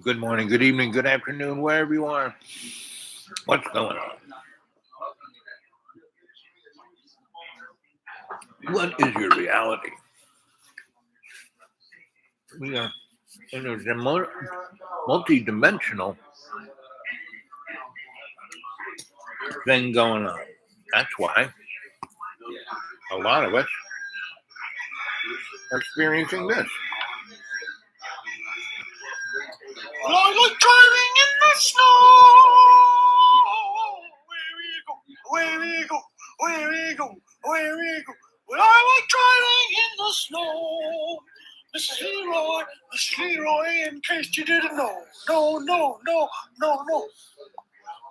Good morning, good evening, good afternoon, wherever you are. What's going on? What is your reality? We are in a multi-dimensional thing going on. That's why a lot of us are experiencing this. Well, I like driving in the snow. Where we go, where we go, where we go. Well, I like driving in the snow. This is Leroy, in case you didn't know. No.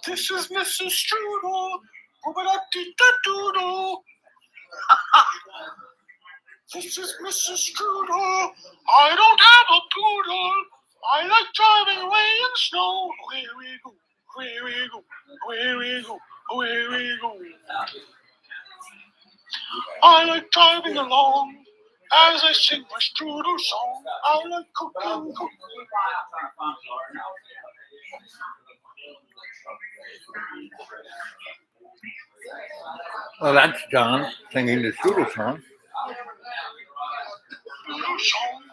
This is Mrs. Strudel. Boobada-dee-da-doodle. This is Mrs. Strudel. I don't have a poodle. I like driving away in snow. Where we go, where we go, where we go, where we go. I like driving along as I sing my Strudel song. I like cooking. Well, that's John singing the Strudel song. Strudel song.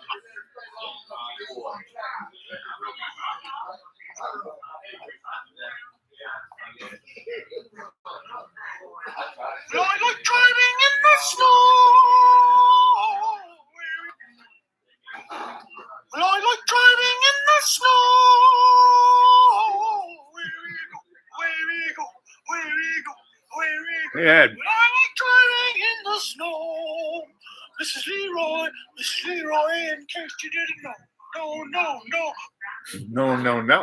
Well, I like driving in the snow. Well, I like driving in the snow. Where we go, where we go, where we go. Yeah. Well, I like driving in the snow. This is Leroy, in case you didn't know. No. No.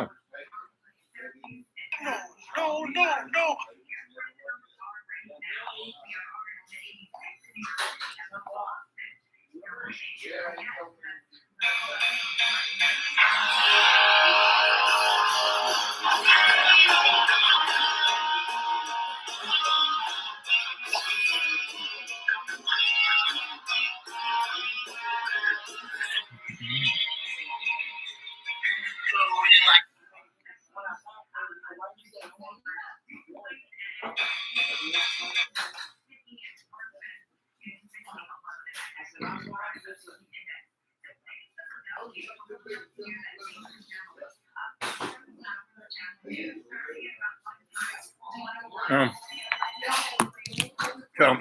So,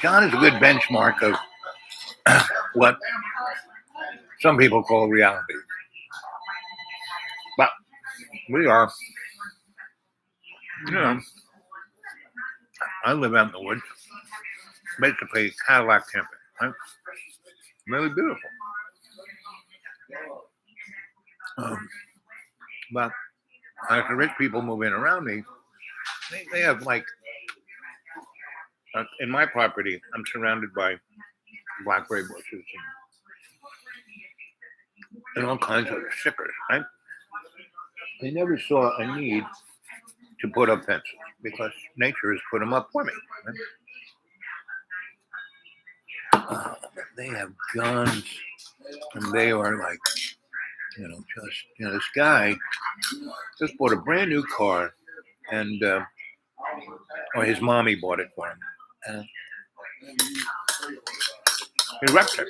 John is a good benchmark of what some people call reality. But we are, I live out in the woods, basically Cadillac camping, right? Really beautiful. But as the rich people move in around me, they have like, in my property, I'm surrounded by blackberry bushes and all kinds of stickers, right? They never saw a need to put up fences because nature has put them up for me. Right? They have guns and they are like, this guy just bought a brand new car and, or his mommy bought it for him. And he wrecked it.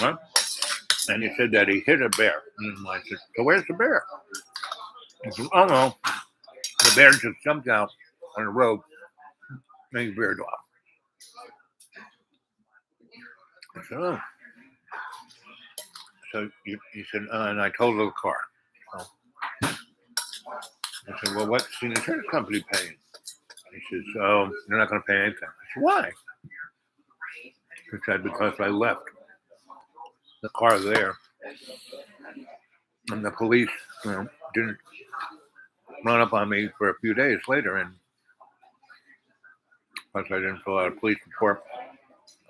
Right? And he said that he hit a bear. And I said, so where's the bear? He said, oh no, the bear just jumped out on the road and he veered off. I said, oh. So he said, and I totaled the car. So I said, well, what's the insurance company paying? He says, oh, they're not going to pay anything. I said, why? He said, because I left the car there. And the police didn't run up on me for a few days later. And because I didn't fill out a police report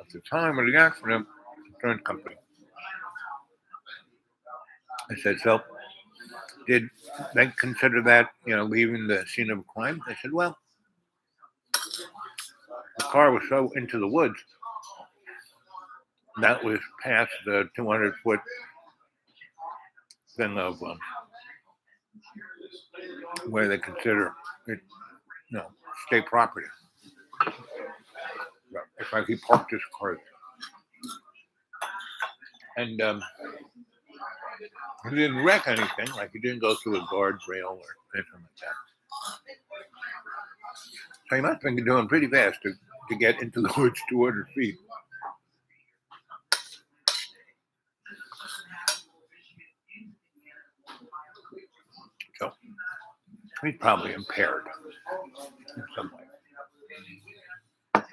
at the time of the accident, insurance company. I said, so did they consider that, leaving the scene of a crime? I said, well, the car was so into the woods that was past the 200-foot thing of where they consider it, state property. It's like he parked his car there. And he didn't wreck anything, like he didn't go through a guardrail or anything like that. So he must have been doing pretty fast to get into the woods 200 feet. So he's probably impaired in some way.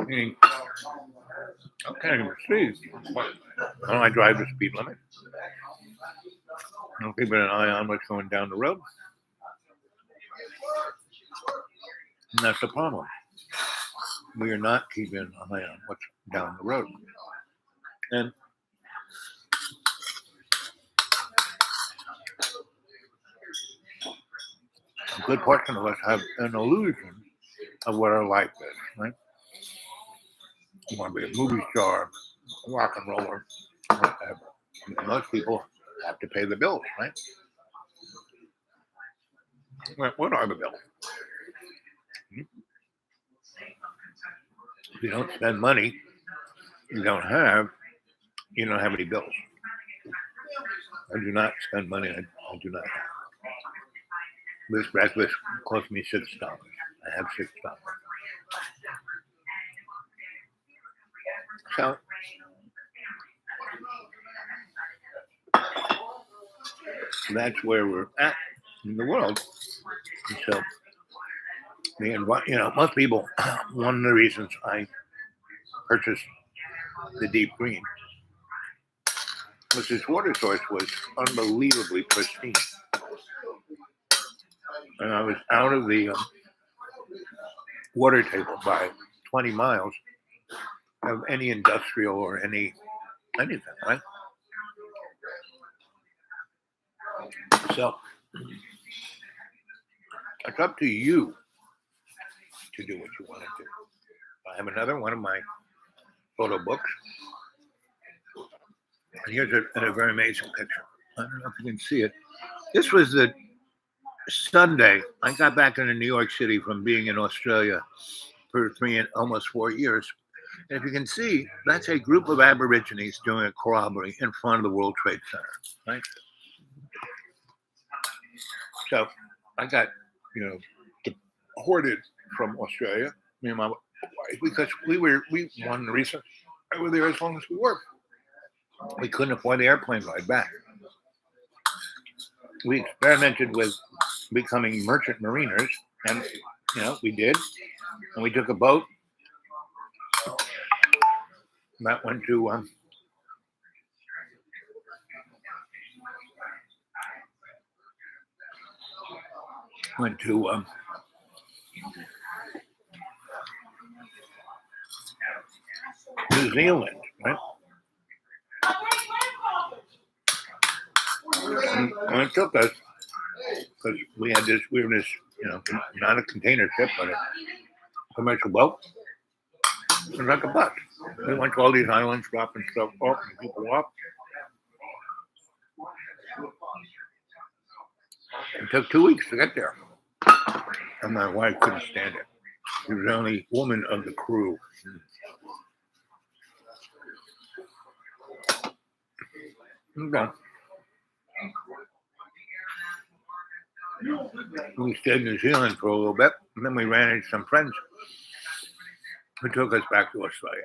Meaning, I can't even see. I drive the speed limit. I'm keeping an eye on what's going down the road. And that's the problem. We are not keeping an eye on what's down the road. And a good portion of us have an illusion of what our life is, right? You want to be a movie star, a rock and roller, whatever. Most people have to pay the bills, right? What are the bills? If you don't spend money you don't have any bills. I do not spend money I do not have. This breakfast cost me $6. I have $6. So that's where we're at in the world. And so most people, one of the reasons I purchased the Deep Green was its water source was unbelievably pristine. And I was out of the water table by 20 miles of any industrial or anything, right? So it's up to you to do what you want to do. I have another one of my photo books. And here's a very amazing picture. I don't know if you can see it. This was the Sunday. I got back into New York City from being in Australia for 3 and almost 4 years. And if you can see, that's a group of Aborigines doing a corroboree in front of the World Trade Center, right? So I got, deported from Australia, me and my wife, because we won the reason we were there as long as we were. We couldn't afford the airplane ride back. We experimented with becoming merchant mariners, and we did, and we took a boat that went to New Zealand, right? And it took us, because we were this, not a container ship, but a commercial boat. It was like a bus. We went to all these islands, dropping stuff off and people off. It took 2 weeks to get there. And my wife couldn't stand it. She was the only woman of the crew. Okay. We stayed in New Zealand for a little bit, and then we ran into some friends who took us back to Australia.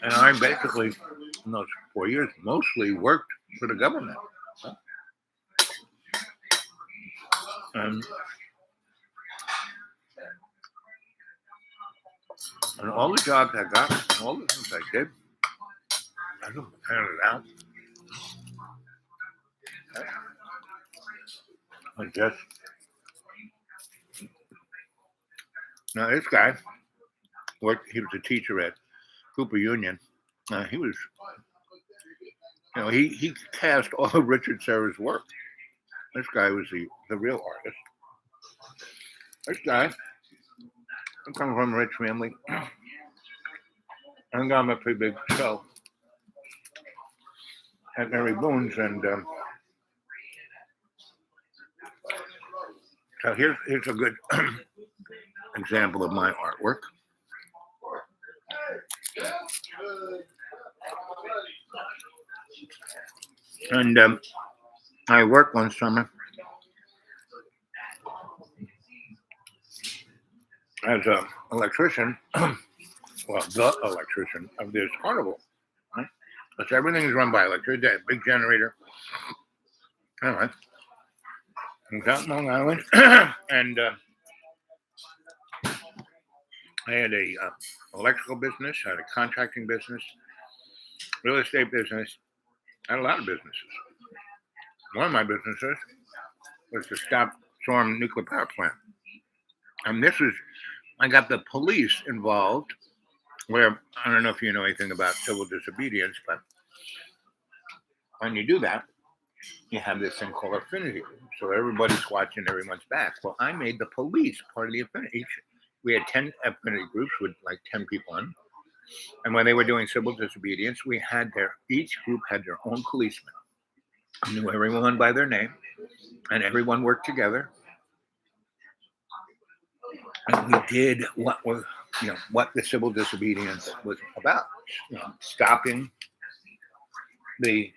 And I basically, in those 4 years, mostly worked for the government. And all the jobs I got, and all the things I did, I just handed it out. I guess. Now this guy he was a teacher at Cooper Union. He was he cast all of Richard Serra's work. This guy was the real artist. This guy, I come from a rich family. I got him a pretty big show at Mary Boone's, and so here's a good example of my artwork. And I worked one summer as an electrician, well, the electrician of this carnival. Right? Because everything is run by electricity, a big generator. Anyway, I was out in Long Island, and I had a electrical business, I had a contracting business, real estate business. I had a lot of businesses. One of my businesses was to stop Storm nuclear power plant. And I got the police involved, where I don't know if you know anything about civil disobedience, but when you do that, you have this thing called affinity. So everybody's watching everyone's back. Well, I made the police part of the affinity. We had 10 affinity groups with like 10 people in. And when they were doing civil disobedience, each group had their own policeman. I knew everyone by their name, and everyone worked together. And we did what the civil disobedience was about, stopping the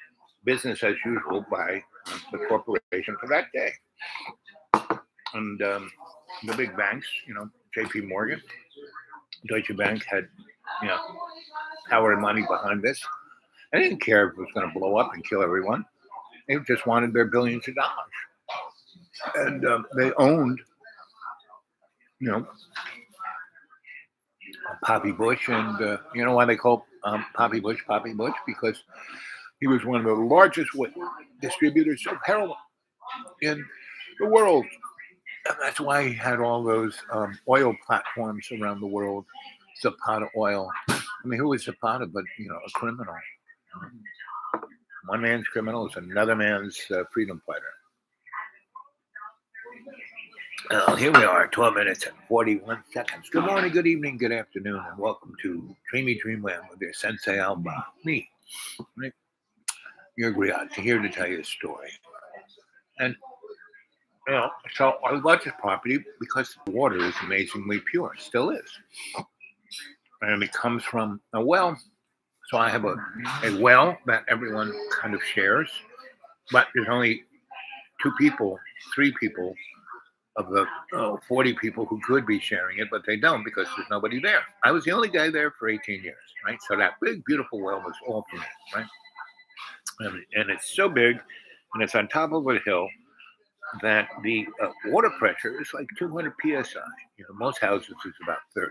business as usual by the corporation for that day. And the big banks, J.P. Morgan, Deutsche Bank had, power and money behind this. They didn't care if it was going to blow up and kill everyone. They just wanted their billions of dollars. And they owned, Poppy Bush. And you know why they call Poppy Bush? Because he was one of the largest distributors of heroin in the world. And that's why he had all those oil platforms around the world. Zapata oil. I mean, who was Zapata but, a criminal? One man's criminal is another man's freedom fighter. Here we are, 12 minutes and 41 seconds. Good morning, good evening, good afternoon, and welcome to Dreamy Dreamland with your Sensei Alba. Me, right? You're Griot, here to tell you a story. And, so I love this property because the water is amazingly pure, still is. And it comes from a well. So I have a well that everyone kind of shares, but there's only 3 people of the 40 people who could be sharing it, but they don't because there's nobody there. I was the only guy there for 18 years, right? So that big, beautiful well was all for me, right? And it's so big, and it's on top of a hill that the water pressure is like 200 psi. Most houses is about 30.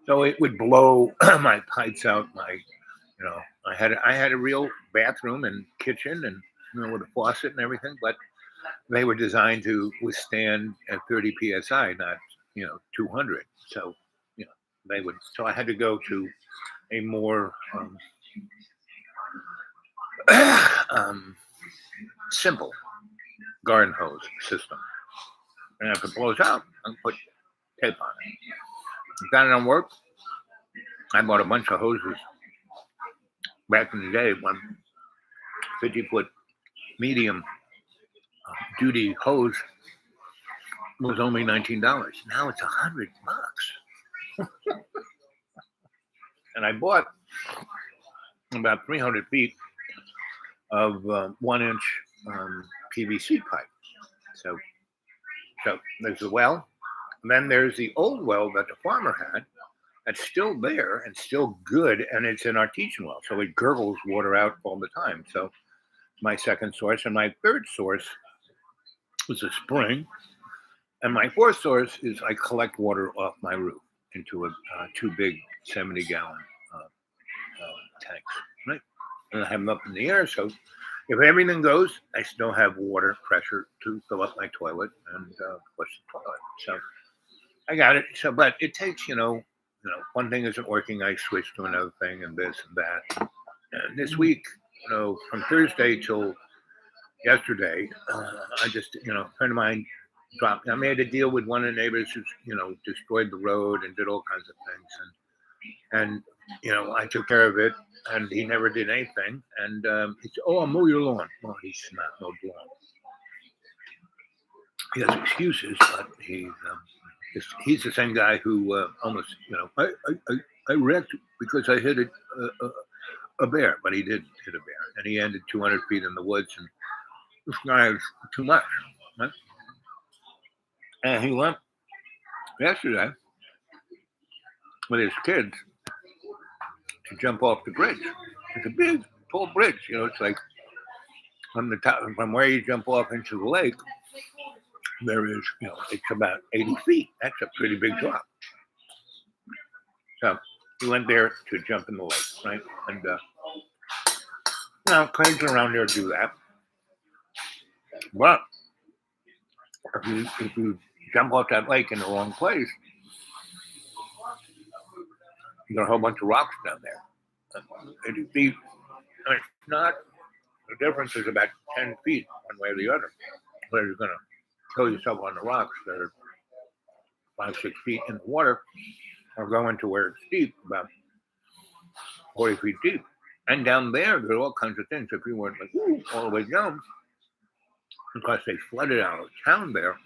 So it would blow my pipes out. I had a real bathroom and kitchen, and with a faucet and everything, but they were designed to withstand at 30 psi, not 200. So they would. So I had to go to a more simple garden hose system, and if it blows out, I can put tape on it. If that don't work, I bought a bunch of hoses back in the day when 50-foot medium duty hose was only $19. Now it's $100. And I bought about 300 feet of 1-inch PVC pipe. So there's the well. And then there's the old well that the farmer had that's still there and still good, and it's an artesian well. So it gurgles water out all the time. So my second source. And my third source was a spring. And my fourth source is I collect water off my roof into 2 big 70-gallon tanks, right? And I have them up in the air. So if everything goes, I still have water pressure to fill up my toilet and flush the toilet. So I got it. So, but it takes, one thing isn't working, I switch to another thing and this and that. And this week, from Thursday till yesterday, I just, a friend of mine dropped. I made a deal with one of the neighbors who, destroyed the road and did all kinds of things, and I took care of it, and he never did anything. And he said, "Oh, I'll mow your lawn." Well, he's not mowed lawn. He has excuses, but he's the same guy who almost, I wrecked because I hit a bear, but he didn't hit a bear, and he ended 200 feet in the woods, and this guy is too much. Right? And he went yesterday with his kids to jump off the bridge. It's a big, tall bridge. It's like from the top, from where you jump off into the lake, there is, it's about 80 feet. That's a pretty big drop. So he went there to jump in the lake, right? And, kids around there do that. But if you jump off that lake in the wrong place, you got a whole bunch of rocks down there. It's not, the difference is about 10 feet one way or the other. Where you're going to kill yourself on the rocks that are 5-6 feet in the water, or go into where it's deep, about 40 feet deep. And down there are all kinds of things. If you went all the way down, because they flooded out of town there,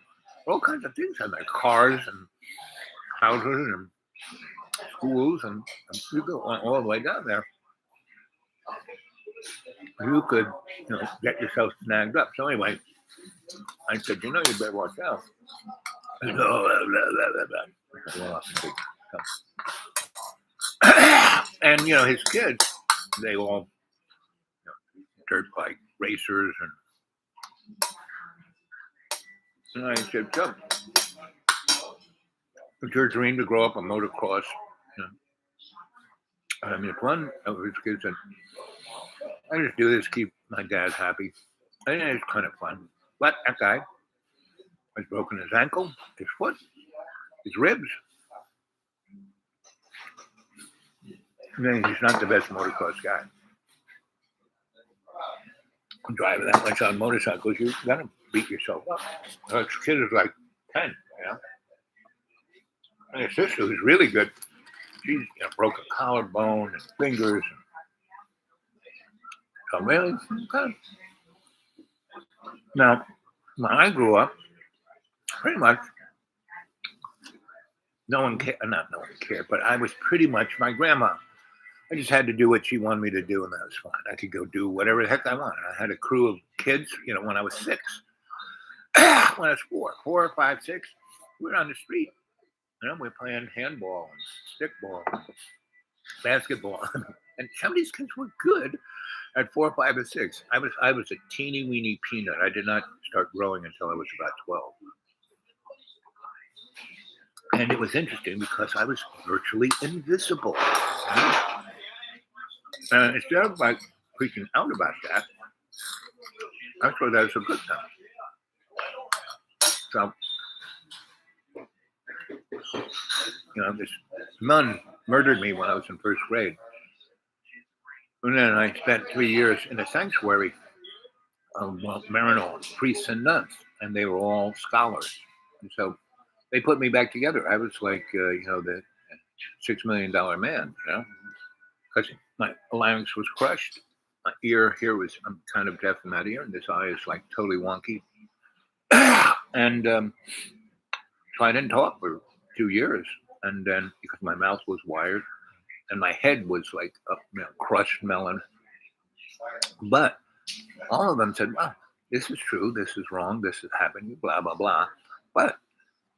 all kinds of things on there, cars and houses and schools, and you go all the way down there. You could, get yourself snagged up. So anyway, I said, you better watch out. And his kids, they all dirt bike racers, and I said, "Come, it's your dream to grow up on motocross." I mean, if one of his kids said, "I just do this to keep my dad happy," and it's kind of fun. But that guy has broken his ankle, his foot, his ribs. I mean, he's not the best motocross guy. Driving that much on motorcycles, you gotta beat yourself up. His kid is like 10, And his sister, who's really good, she broke a collarbone and fingers. So really, okay. Now, when I grew up, pretty much, no one cared, not no one cared, but I was pretty much my grandma. I just had to do what she wanted me to do, and that was fine. I could go do whatever the heck I wanted. I had a crew of kids, when I was 6. When I was 4 or 5, 6, we were on the street. We're playing handball and stickball, and basketball. And some of these kids were good at 4, 5, and 6. I was a teeny weeny peanut. I did not start growing until I was about 12. And it was interesting because I was virtually invisible. And instead of freaking out about that, I thought that was a good time. So, this nun murdered me when I was in 1st grade. And then I spent 3 years in a sanctuary of Maryknoll priests and nuns, and they were all scholars. And so they put me back together. I was like, the $6 million man, because my larynx was crushed. My ear here was, I'm kind of deaf in that ear, and this eye is like totally wonky. And so I didn't talk for 2 years. And then because my mouth was wired and my head was like a crushed melon. But all of them said, well, this is true, this is wrong, this is happening, blah, blah, blah. But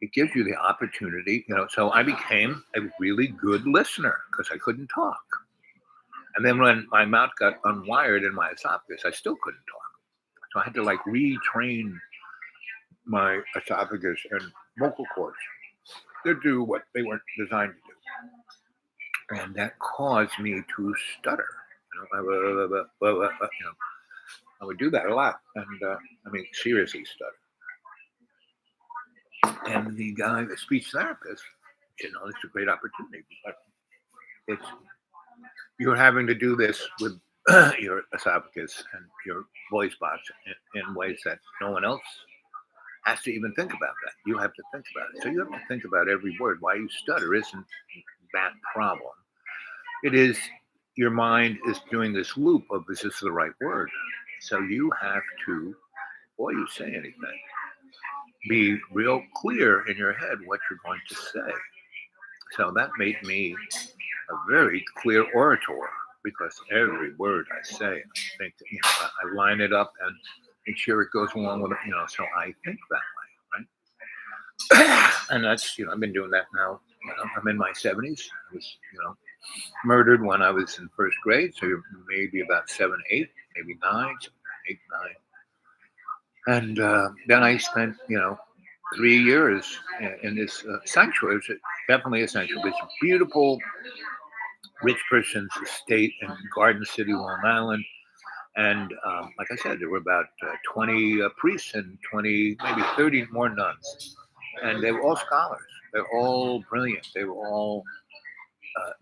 it gives you the opportunity, so I became a really good listener because I couldn't talk. And then when my mouth got unwired in my esophagus, I still couldn't talk. So I had to retrain my esophagus and vocal cords to do what they weren't designed to do. And that caused me to stutter. I would do that a lot. And seriously stutter. And the guy, the speech therapist, it's a great opportunity. But you're having to do this with your esophagus and your voice box in ways that no one else has to even think about that. You have to think about it. So you have to think about every word. Why you stutter isn't that problem. It is your mind is doing this loop of is this the right word? So you have to, before you say anything, be real clear in your head what you're going to say. So that made me a very clear orator because every word I say, I think, I line it up and make sure it goes along with it, so I think that way, right? And that's, I've been doing that now. I'm in my 70s. I was, murdered when I was in first grade, so maybe about 7, 8, maybe 9, 8, 9. And then I spent, 3 years in this sanctuary. It was definitely a sanctuary. It's a beautiful, rich person's estate in Garden City, Long Island. And like I said, there were about 20 priests and 20, maybe 30 more nuns. And they were all scholars. They're all brilliant. They were all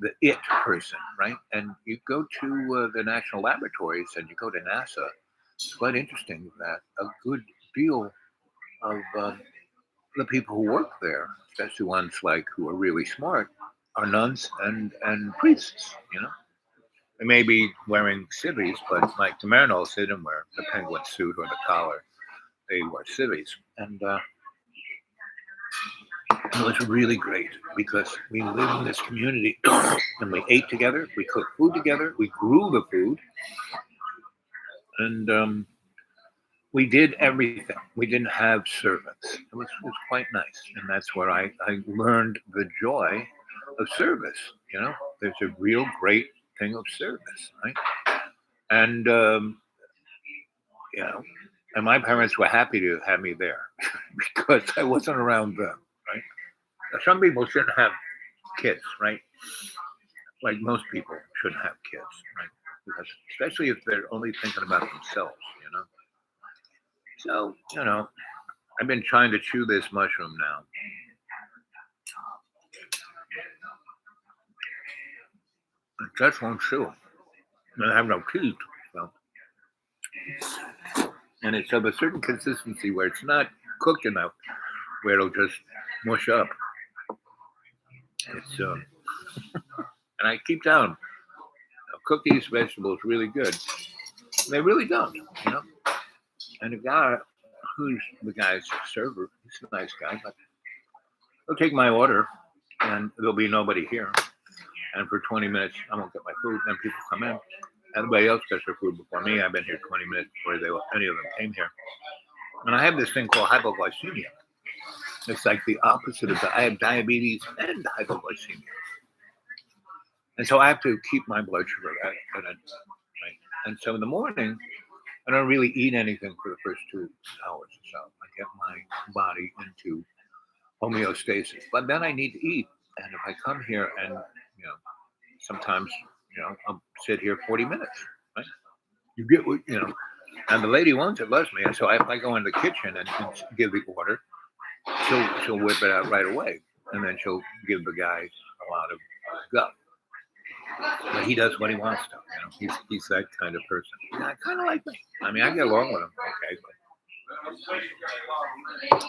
the it person, right? And you go to the national laboratories and you go to NASA. It's quite interesting that a good deal of the people who work there, especially ones like who are really smart, are nuns and priests. They may be wearing civvies, but like the Marinos, they didn't wear the penguin suit or the collar. They wore civvies. And it was really great because we lived in this community and we ate together, we cooked food together, we grew the food, and we did everything. We didn't have servants. It was quite nice. And that's where I learned the joy of service. There's a real great thing of service, right? And, and my parents were happy to have me there because I wasn't around them, right? Now, some people shouldn't have kids, right? Like most people shouldn't have kids, right? Because especially if they're only thinking about themselves. So, I've been trying to chew this mushroom now. It just won't chew. And I have no teeth. So. And it's of a certain consistency where it's not cooked enough, where it'll just mush up. It's and I keep telling them, cook these vegetables really good. And they really don't, And the guy who's the guy's server, he's a nice guy, but he'll take my order and there'll be nobody here. And for 20 minutes, I won't get my food. Then people come in. Everybody else gets their food before me. I've been here 20 minutes before any of them came here. And I have this thing called hypoglycemia. It's like the opposite of that. I have diabetes and hypoglycemia. And so I have to keep my blood sugar at it, right? And so in the morning, I don't really eat anything for the first 2 hours or so. I get my body into homeostasis. But then I need to eat. And if I come here and, sometimes, I'll sit here 40 minutes, right? You get what, and the lady owns it loves me. And so if I go in the kitchen and give the order, she'll whip it out right away. And then she'll give the guy a lot of guff. But he does what he wants to. He's that kind of person. Yeah, kind of like me. I mean, I get along with him, okay,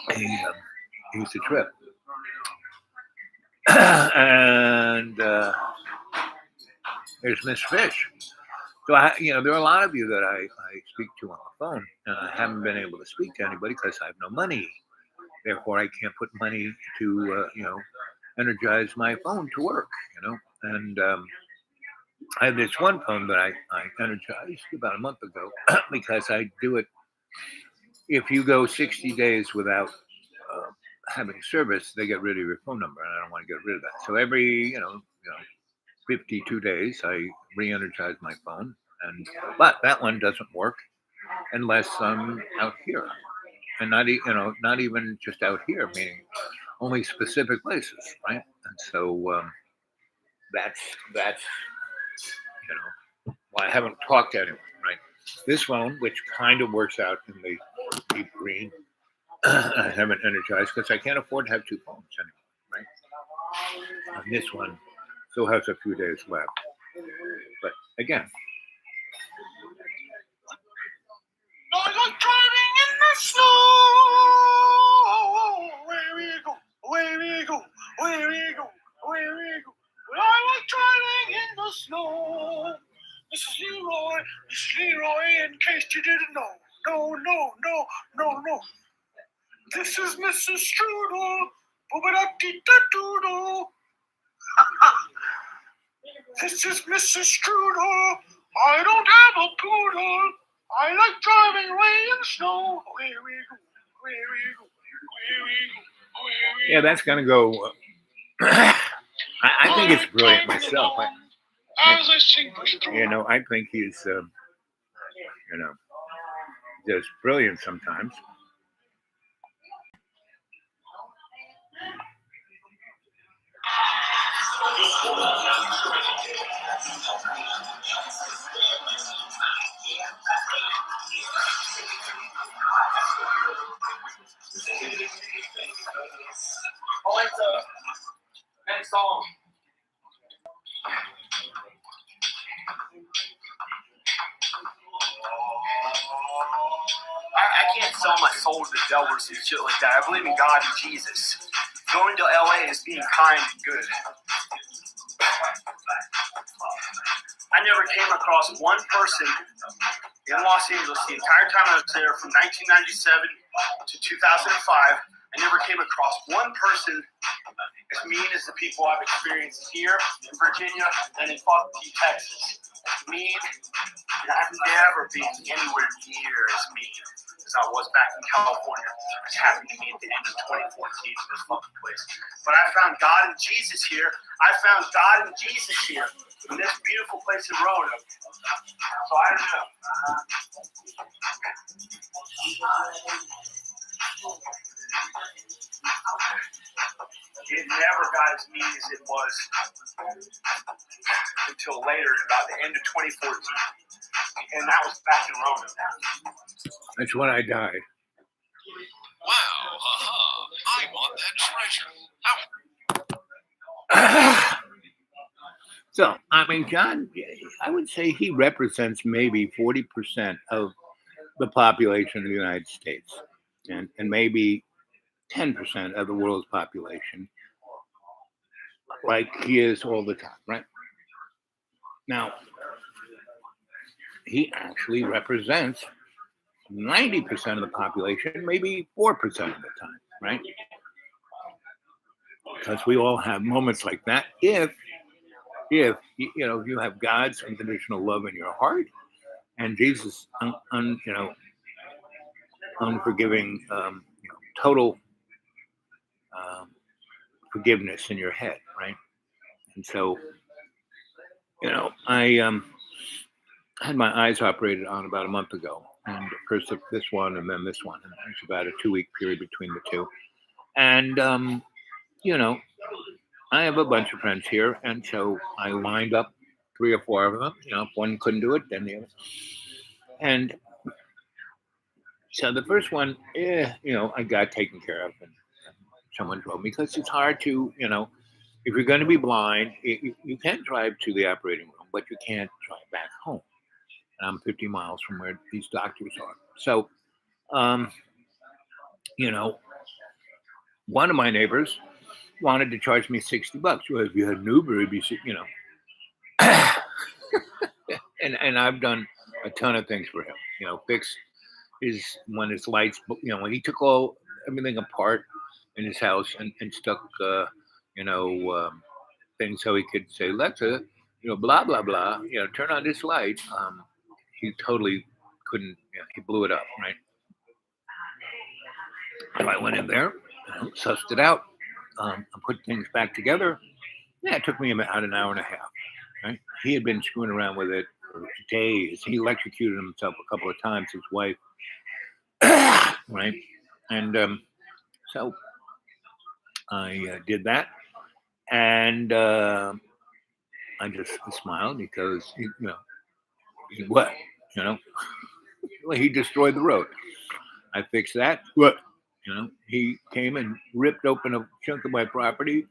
but he's a trip. And there's Miss Fish. So there are a lot of you that I speak to on the phone, and I haven't been able to speak to anybody because I have no money. Therefore, I can't put money to energize my phone to work. And I have this one phone that I energized about a month ago because I do it. If you go 60 days without having service, they get rid of your phone number, and I don't want to get rid of that. So every 52 days, I re-energize my phone, but that one doesn't work unless I'm out here, and not even just out here, meaning only specific places, right? And so that's why I haven't talked to anyone, right? This phone, which kind of works out in the deep green, I haven't energized because I can't afford to have 2 phones anymore, right? And this one still has a few days left. But again, away we go, away we go. Well, I like driving in the snow. This is Leroy, in case you didn't know. No. This is Mrs. Strudel. Boobadee-da-doodle. This is Mrs. Strudel. I don't have a poodle. I like driving rain and snow. Away we go, away we go, away we go, away we Yeah, go. that's gonna go. I think it's brilliant myself. As I sing the story. You know, I think he's, just brilliant sometimes. Next song. I can't sell my soul to the devil or some shit like that. I believe in God and Jesus. Going to LA is being kind and good. I never came across one person in Los Angeles the entire time I was there from 1997 to 2005. I never came across one person as mean as the people I've experienced here in Virginia and in fucking Texas. Mean, and I've never been anywhere near as mean as I was back in California. It happened to me at the end of 2014 in this fucking place. But I found God and Jesus here. I found God and Jesus here in this beautiful place in Roanoke. So I don't know. It never got as mean as it was until later, about the end of 2014. And that was back in Roanoke. That's when I died. Wow, I want that treasure. So, I mean, John, I would say he represents maybe 40% of the population of the United States, and maybe 10% of the world's population, like he is all the time, right? Now, he actually represents 90% of the population, maybe 4% of the time, right? Because we all have moments like that. If you have God's unconditional love in your heart and Jesus, unforgiving, total forgiveness in your head, right? And so, I had my eyes operated on about a month ago, and first this one and then this one, and there's about a 2-week period between the two. And I have a bunch of friends here, and so I lined up 3 or 4 of them. If one couldn't do it, then the other. And so the first one, I got taken care of, and someone drove me, because it's hard to, if you're going to be blind, you can drive to the operating room, but you can't drive back home. And I'm 50 miles from where these doctors are. So, one of my neighbors wanted to charge me $60. Well, if you had an Uber, it'd be, and I've done a ton of things for him. Fix when his lights, when he took everything apart in his house and stuck, things so he could say, Alexa, blah, blah, blah, turn on this light. He totally couldn't, he blew it up, right? So I went in there, sussed it out, and put things back together. Yeah, it took me about an hour and a half, right? He had been screwing around with it for days. He electrocuted himself a couple of times, his wife, right? And so I did that, and I just smiled because, what? Well, he destroyed the road. I fixed that. What? He came and ripped open a chunk of my property,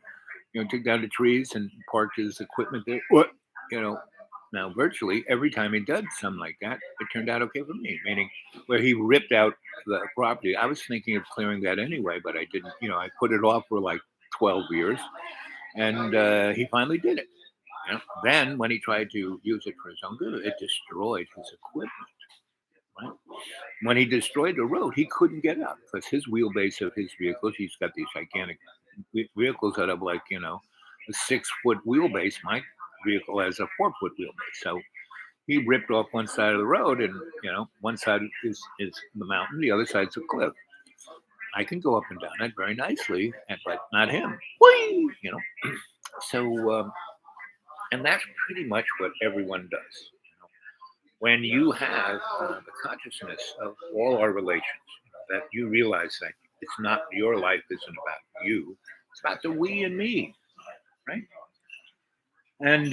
took down the trees and parked his equipment there. What? Now virtually every time he did something like that, it turned out okay for me, meaning where he ripped out the property. I was thinking of clearing that anyway, but I didn't, I put it off for like 12 years, and he finally did it. You know? Then, when he tried to use it for his own good, it destroyed his equipment. Right? When he destroyed the road, he couldn't get out because his wheelbase of his vehicles, he's got these gigantic vehicles that have like, a 6-foot wheelbase. My vehicle has a 4-foot wheelbase. So he ripped off one side of the road, and, one side is the mountain, the other side's a cliff. I can go up and down it very nicely, but not him. Whee! So, and that's pretty much what everyone does. When you have the consciousness of all our relations, that you realize that it's not your life isn't about you, it's about the we and me, right? And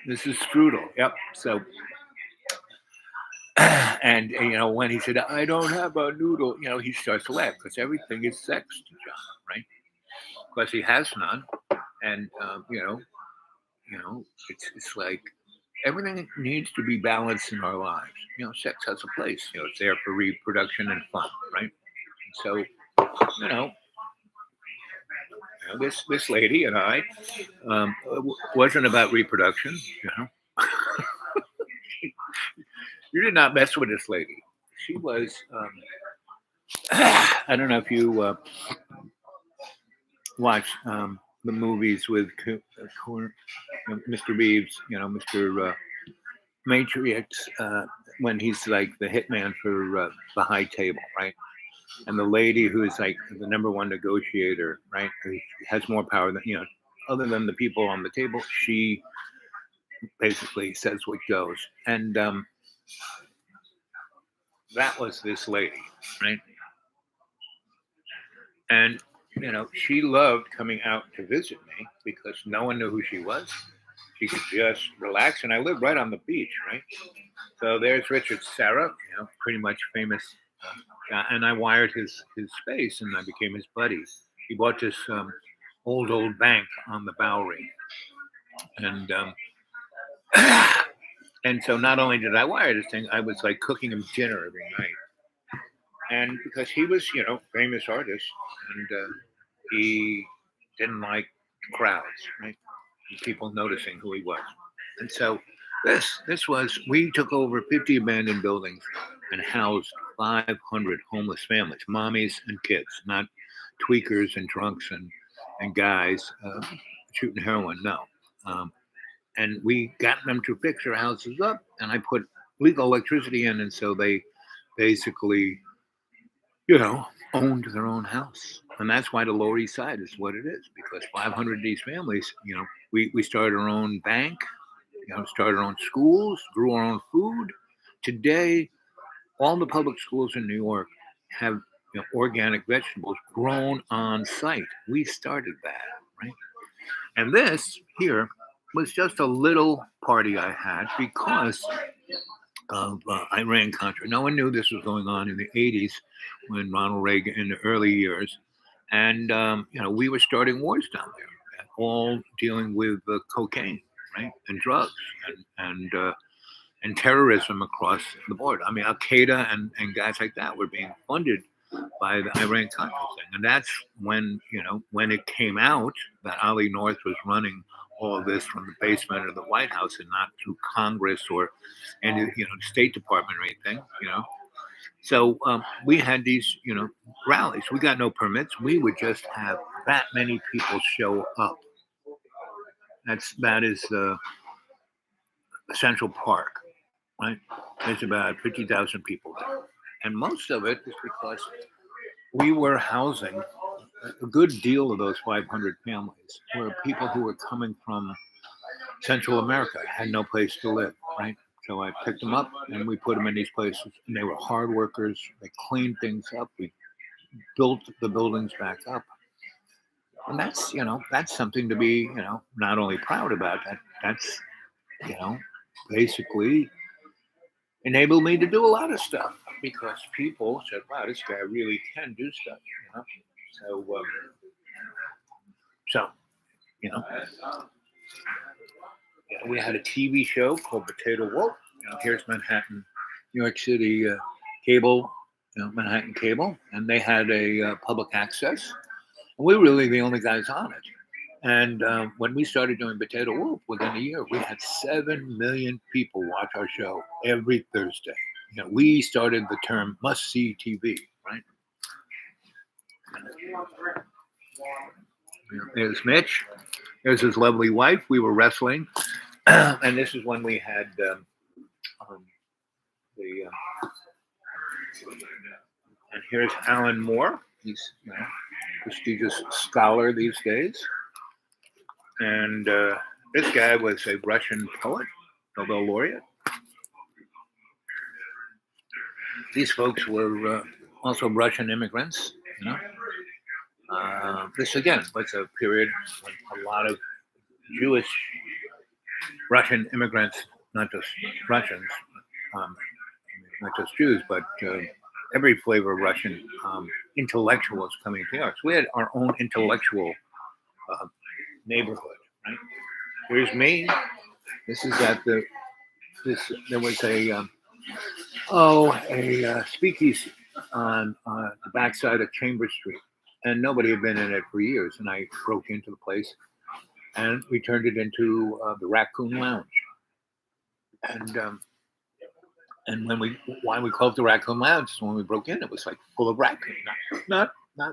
this is Strudel. Yep. So, and when he said, "I don't have a noodle," he starts to laugh because everything is sex to John, right? Because he has none, and it's like. Everything needs to be balanced in our lives. Sex has a place. It's there for reproduction and fun, right? So, this lady and I wasn't about reproduction. You did not mess with this lady. She was. I don't know if you watch the movies with Mr. Reeves, Mr. Matrix, when he's like the hitman for the high table, right? And the lady who is like the number one negotiator, right? Who has more power than, other than the people on the table, she basically says what goes. And that was this lady, right? And she loved coming out to visit me because no one knew who she was. She could just relax, and I lived right on the beach, right? So there's Richard Serra, pretty much famous, and I wired his space, and I became his buddy. He bought this old bank on the Bowery, and and so not only did I wire this thing, I was like cooking him dinner every night, and because he was, famous artist, and he didn't like crowds, right? People noticing who he was. And so this was, we took over 50 abandoned buildings and housed 500 homeless families, mommies and kids, not tweakers and drunks and guys shooting heroin, no. And we got them to fix their houses up, and I put legal electricity in, and so they basically, owned their own house. And that's why the Lower East Side is what it is, because 500 of these families, we started our own bank, started our own schools, grew our own food. Today, all the public schools in New York have organic vegetables grown on site. We started that, right? And this here was just a little party I had because of Iran-Contra. No one knew this was going on in the 80s when Ronald Reagan, in the early years. And, we were starting wars down there, all dealing with cocaine, right? And drugs and terrorism across the board. I mean, Al-Qaeda and guys like that were being funded by the Iran-Contra thing. And that's when, when it came out that Ollie North was running all of this from the basement of the White House and not through Congress or any, State Department or anything, So we had these, rallies. We got no permits. We would just have that many people show up. That is Central Park, right? There's about 50,000 people there. And most of it is because we were housing a good deal of those 500 families were people who were coming from Central America, had no place to live, right? So I picked them up and we put them in these places, and they were hard workers. They cleaned things up. We built the buildings back up. And that's, that's something to be, not only proud about, that's, basically enabled me to do a lot of stuff because people said, wow, this guy really can do stuff, So, we had a TV show called Potato Wolf. Here's Manhattan, New York City cable, Manhattan Cable, and they had a public access. We were really the only guys on it. And when we started doing Potato Wolf, within a year, we had 7 million people watch our show every Thursday. You know, we started the term must-see TV, right? There's Mitch. There's his lovely wife. We were wrestling. And this is when we had the and here's Alan Moore. He's a prestigious scholar these days. And this guy was a Russian poet, Nobel laureate. These folks were also Russian immigrants. You know, this again was a period when a lot of Jewish Russian immigrants, not just Russians, not just Jews, but every flavor of Russian intellectuals coming to New York. So we had our own intellectual neighborhood. Right? Here's me. This is at there was a speakeasy on the backside of Chambers Street, and nobody had been in it for years. And I broke into the place, and we turned it into the Raccoon Lounge. And why we called it the Raccoon Lounge is when we broke in, it was like full of raccoons, not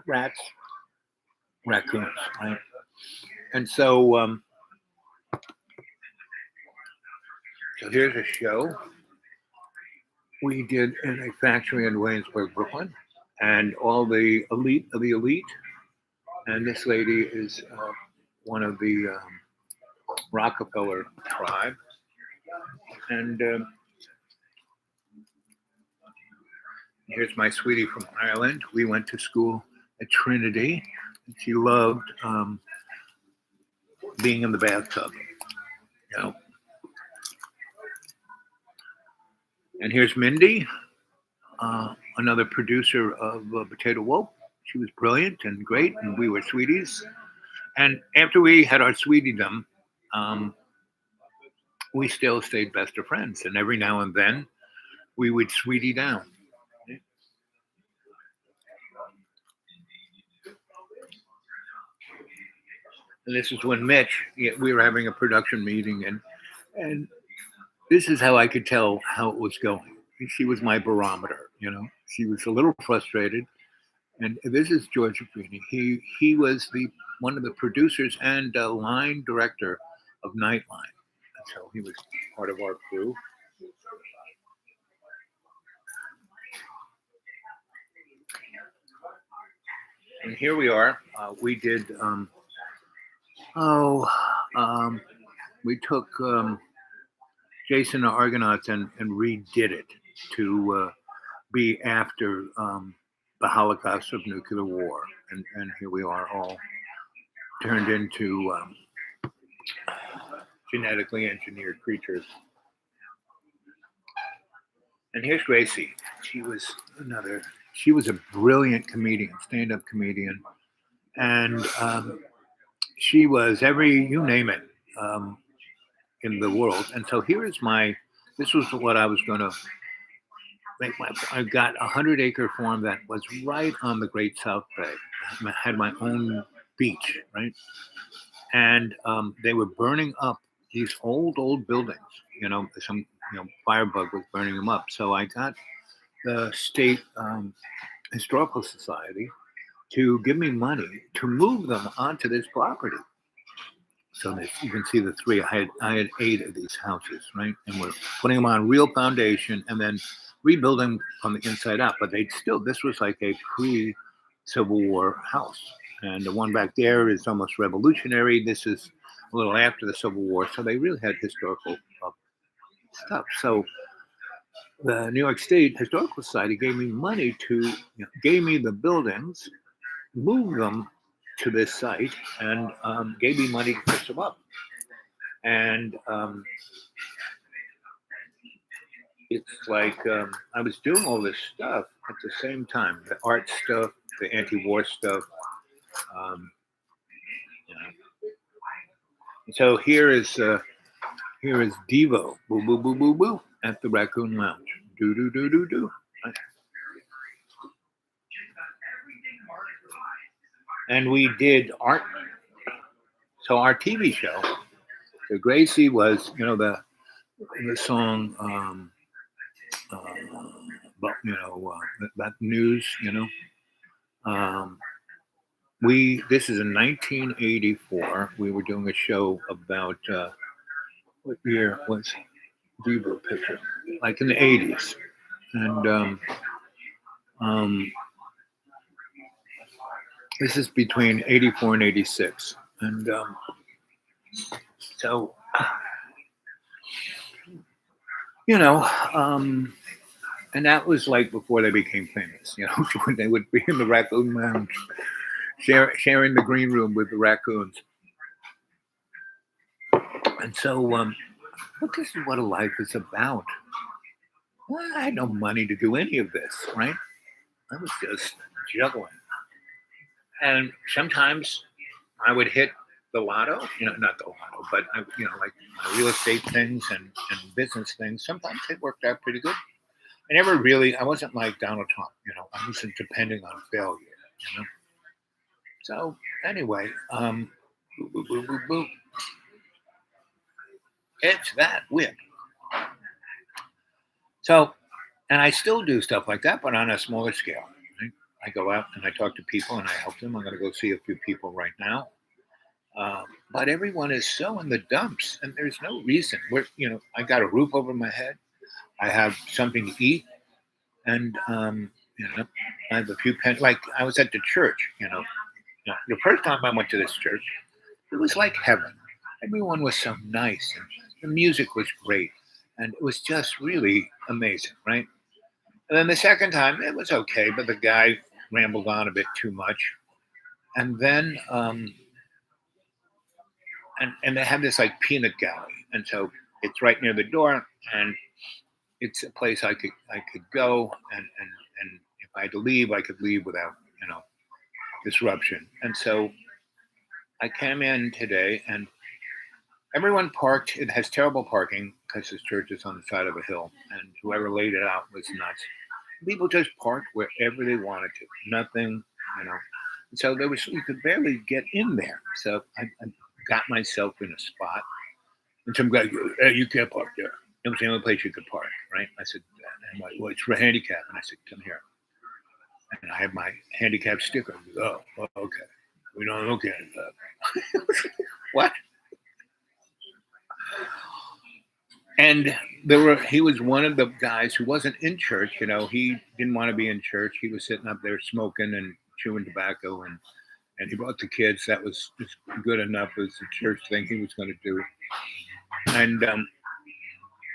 rats, raccoons, right? And so here's a show we did in a factory in Williamsburg, Brooklyn, and all the elite of the elite. And this lady is one of the Rockefeller tribe. And here's my sweetie from Ireland. We went to school at Trinity. And she loved being in the bathtub, you know. And here's Mindy, another producer of Potato Wolf. She was brilliant and great, and we were sweeties. And after we had our sweetiedom, we still stayed best of friends. And every now and then, we would sweetie down. And this is when Mitch, we were having a production meeting, and this is how I could tell how it was going. She was my barometer, you know. She was a little frustrated. And this is George Feeney. He was one of the producers and line director of Nightline. So he was part of our crew. And here we are. We did, we took Jason the Argonauts and redid it to be after the Holocaust of nuclear war. And here we are, all turned into genetically engineered creatures. And here's Gracie. She was a brilliant comedian, stand-up comedian. And she was you name it, in the world. And so this was what I was going to make. I got a 100-acre farm that was right on the Great South Bay. I had my own beach, right? And they were burning up these old buildings. You know, some firebug was burning them up. So I got the State Historical Society to give me money to move them onto this property. So you can see the three. I had 8 of these houses, right? And we're putting them on real foundation and then rebuilding from the inside out. But this was like a pre-Civil War house. And the one back there is almost revolutionary. This is a little after the Civil War. So they really had historical stuff. So the New York State Historical Society gave me money gave me the buildings, move them to this site, and gave me money to fix them up. And it's like I was doing all this stuff at the same time, the art stuff, the anti-war stuff. So here is Devo, boo boo boo boo boo, at the Raccoon Lounge, do do do do do. and we did art. So our TV show, so Gracie was, the song, about, about news, this is in 1984. We were doing a show about, what year was Bieber picture? Like in the 80s. And this is between 84 and 86. And so, and that was like before they became famous, when they would be in the Raccoon Lounge, sharing the green room with the raccoons. And so, look, this is what a life is about. Well, I had no money to do any of this, right? I was just juggling. And sometimes I would hit the lotto, not the lotto, but, like my real estate things and business things. Sometimes it worked out pretty good. I wasn't like Donald Trump, I wasn't depending on failure, So anyway, boo, boo, boo, boo, boo. It's that whip. So, and I still do stuff like that, but on a smaller scale. Right? I go out and I talk to people and I help them. I'm going to go see a few people right now. But everyone is so in the dumps, and there's no reason. I got a roof over my head. I have something to eat, and I have a few pens. Like I was at the church. The first time I went to this church, it was like heaven. Everyone was so nice, and the music was great, and it was just really amazing, right? And then the second time, it was okay, but the guy rambled on a bit too much, and then and they have this like peanut gallery, and so it's right near the door, and it's a place I could go, and if I had to leave, I could leave without disruption. And so I came in today, and everyone parked. It has terrible parking because this church is on the side of a hill, and whoever laid it out was nuts. People just parked wherever they wanted to. Nothing, And so you could barely get in there. So I got myself in a spot, and some guy goes, "Hey, you can't park there. It was the only place you could park, right?" I said, and I'm like, "Well, it's for handicap." And I said, "Come here." And I have my handicap sticker. He goes, "Oh, okay. We don't look handicap." What? And he was one of the guys who wasn't in church. He didn't want to be in church. He was sitting up there smoking and chewing tobacco, and he brought the kids. That was just good enough as the church thing he was going to do.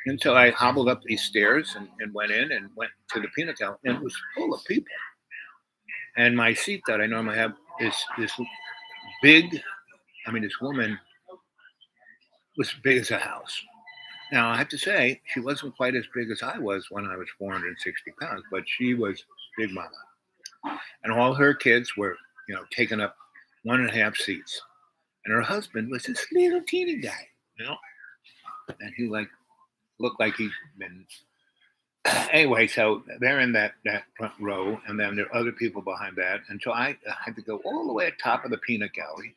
And so I hobbled up these stairs and went in and went to the peanut gallery, and it was full of people. And my seat that I normally have is this big. This woman was big as a house. Now, I have to say, she wasn't quite as big as I was when I was 460 pounds, but she was big mama. And all her kids were, taking up 1.5 seats. And her husband was this little teeny guy, and he looked like he'd been. Anyway, so they're in that front row, and then there are other people behind that. And so I had to go all the way at top of the peanut gallery.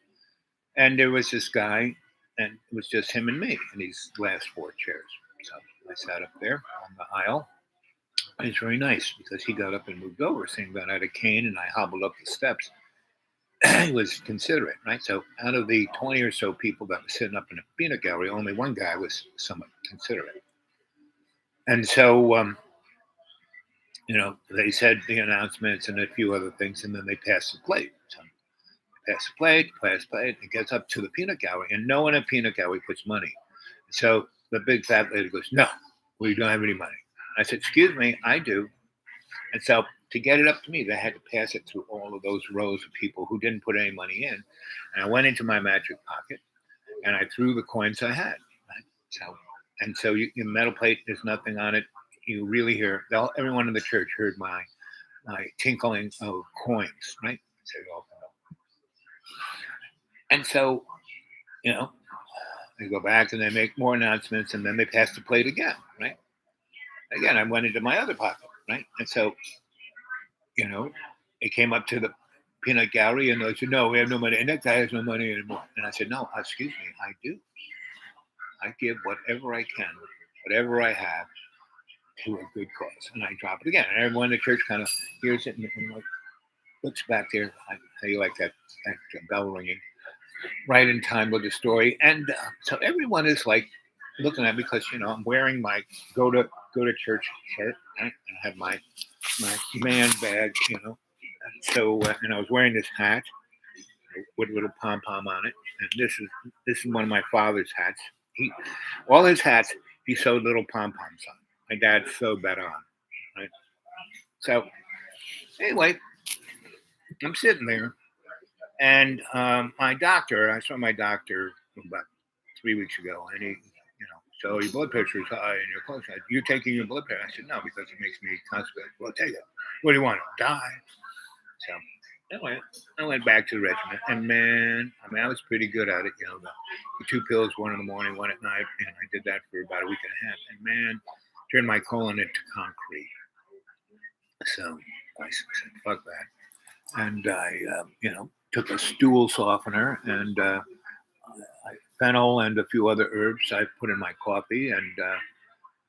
And there was this guy, and it was just him and me in these last 4 chairs. So I sat up there on the aisle. It was very nice because he got up and moved over, saying that I had a cane, and I hobbled up the steps. He was considerate, right? So out of the 20 or so people that were sitting up in the peanut gallery, only one guy was somewhat considerate. And so, they said the announcements and a few other things, and then they passed the plate. So pass the plate, it gets up to the peanut gallery, and no one at peanut gallery puts money. So the big fat lady goes, "No, we don't have any money." I said, "Excuse me, I do." And so to get it up to me, they had to pass it through all of those rows of people who didn't put any money in. And I went into my magic pocket, and I threw the coins I had. Right? So your metal plate, there's nothing on it. You really hear, everyone in the church heard my tinkling of coins, right? So you all know. And so, they go back and they make more announcements, and then they pass the plate again, right? Again, I went into my other pocket, right? And so, it came up to peanut gallery? And they said, no, we have no money. And that guy has no money anymore. And I said, no, excuse me, I do. I give whatever I can, whatever I have, to a good cause. And I drop it again. And everyone in the church kind of hears it and like, looks back there. How you like that bell ringing right in time with the story. And so everyone is like looking at me because, I'm wearing my go to church shirt. Right? I have my man bag, So, and I was wearing this hat with a little pom pom on it. And this is one of my father's hats. All his hats, he sewed little pom poms on. My dad sewed that on. Right. So, anyway, I'm sitting there, and I saw my doctor about 3 weeks ago, and he, so your blood pressure is high and your pulse high. You're taking your blood pressure? I said, no, because it makes me constipated. Well, take it. What do you want to die? So anyway, I went back to the regiment, and man, I was pretty good at it. The 2 pills, 1 in the morning, 1 at night, and I did that for about a week and a half. And man, turned my colon into concrete. So I said, fuck that. And I, took a stool softener and fennel and a few other herbs I put in my coffee and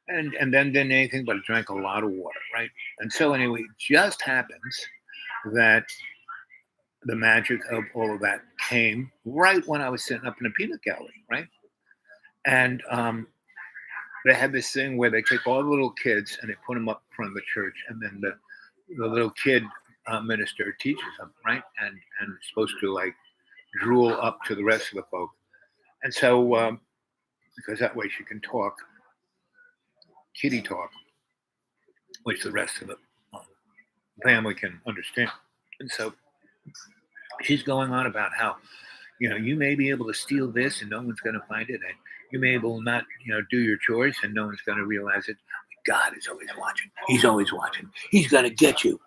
then didn't anything but drank a lot of water, right? And so anyway, it just happens that the magic of all of that came right when I was sitting up in the peanut gallery, right? And they had this thing where they take all the little kids and they put them up in front of the church, and then the little kid minister teaches them, right? And it's supposed to like drool up to the rest of the folk. And so, because that way she can talk, kitty talk, which the rest of the family can understand. And so she's going on about how, you may be able to steal this and no one's going to find it. And you may able not, do your chores and no one's going to realize it. God is always watching. He's always watching. He's going to get you.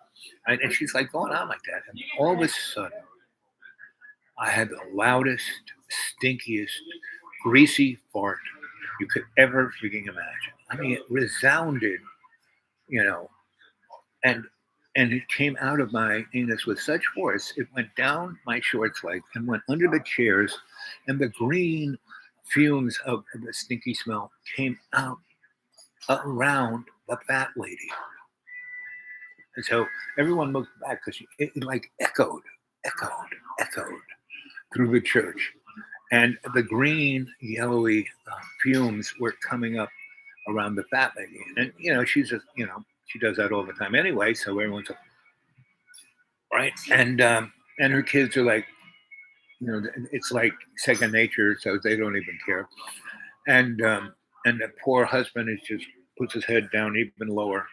Right? And she's like going on like that. And all of a sudden, I had the loudest, stinkiest, greasy fart you could ever freaking imagine. I mean, it resounded, and it came out of my anus with such force, it went down my shorts leg and went under the chairs, and the green fumes of the stinky smell came out around the fat lady. And so everyone looked back because it like echoed through the church. And the green, yellowy fumes were coming up around the fat lady. And, she's just, she does that all the time anyway. So everyone's like, right. And her kids are like, it's like second nature. So they don't even care. And the poor husband is just puts his head down even lower.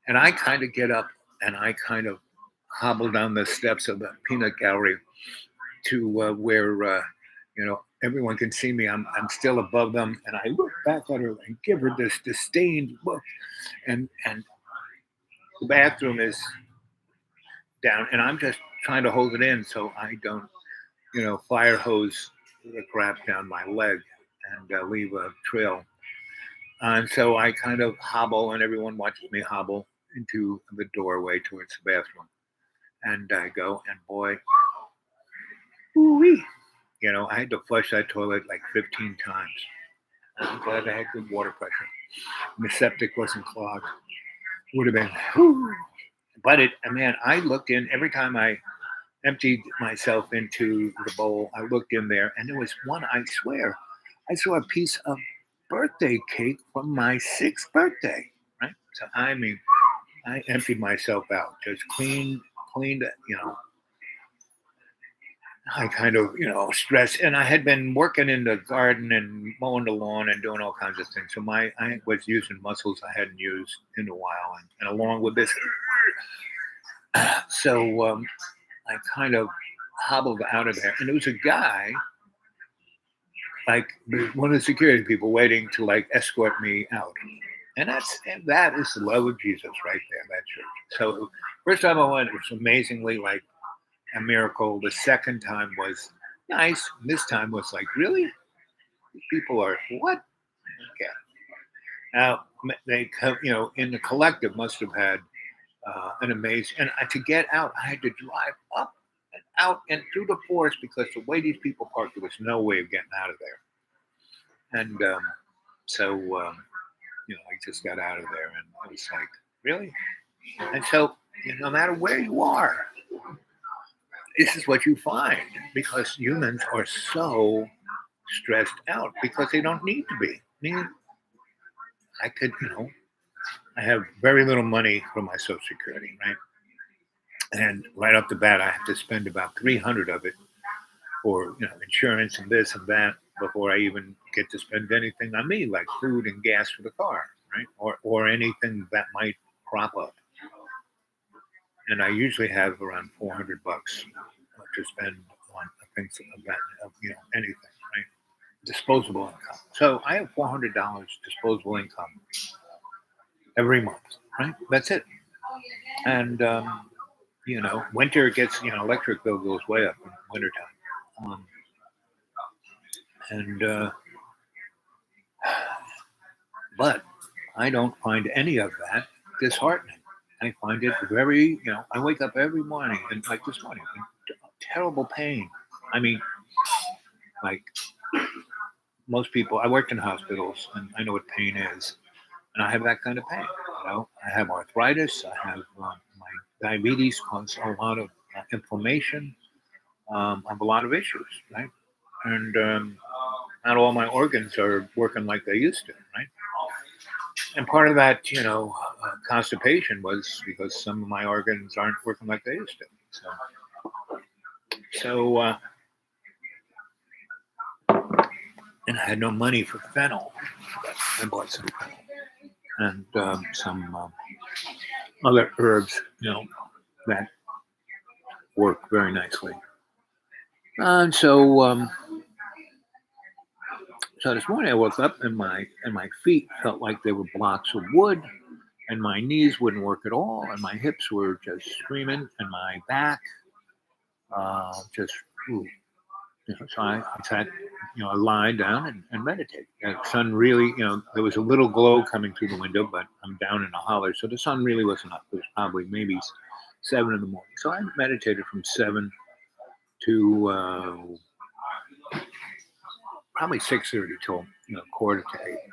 And I kind of get up and I kind of hobble down the steps of the peanut gallery to where, everyone can see me. I'm still above them. And I look back at her and give her this disdained look. And the bathroom is down. And I'm just trying to hold it in so I don't, fire hose the crap down my leg and leave a trail. And so I kind of hobble, and everyone watches me hobble into the doorway towards the bathroom. And I go, and boy, ooh-wee. I had to flush that toilet like 15 times. I'm glad I had good water pressure. And the septic wasn't clogged. Would have been, whew. But I looked in every time I emptied myself into the bowl. I looked in there, and there was one, I swear, I saw a piece of birthday cake from my 6th birthday, right? So, I emptied myself out, just cleaned, I kind of, stressed, and I had been working in the garden and mowing the lawn and doing all kinds of things. So I was using muscles I hadn't used in a while, and along with this, so I kind of hobbled out of there, and there was a guy, like one of the security people, waiting to like escort me out, and that is the love of Jesus right there, that church. So first time I went, it was amazingly like a miracle. The second time was nice. This time was like, really? These people are what? Okay. Now they, in the collective must have had and amazing. And to get out, I had to drive up and out and through the forest because the way these people parked, there was no way of getting out of there. And I just got out of there, and I was like, really? And so, no matter where you are, this is what you find because humans are so stressed out because they don't need to be. I mean, I could, I have very little money for my Social Security, right? And right off the bat, I have to spend about 300 of it for insurance and this and that before I even get to spend anything on me, like food and gas for the car, right? Or anything that might crop up. And I usually have around $400 to spend on things of that, anything, right? Disposable income. So I have $400 disposable income every month, right? That's it. And winter gets, electric bill goes way up in wintertime. But I don't find any of that disheartening. I find it very, I wake up every morning and like this morning, in terrible pain. I mean, like most people, I worked in hospitals and I know what pain is. And I have that kind of pain. I have arthritis. I have my diabetes causes a lot of inflammation. I have a lot of issues, right? And not all my organs are working like they used to, right? And part of that, constipation was because some of my organs aren't working like they used to. So and I had no money for fennel. I bought some fennel and some other herbs, that work very nicely. And so this morning I woke up and my feet felt like they were blocks of wood, and my knees wouldn't work at all, and my hips were just screaming, and my back just. Ooh. So I sat, I lied down and meditated. The sun really, there was a little glow coming through the window, but I'm down in a holler, so the sun really wasn't up. It was probably maybe 7 in the morning. So I meditated from 7 to probably 6:30 till 7:45,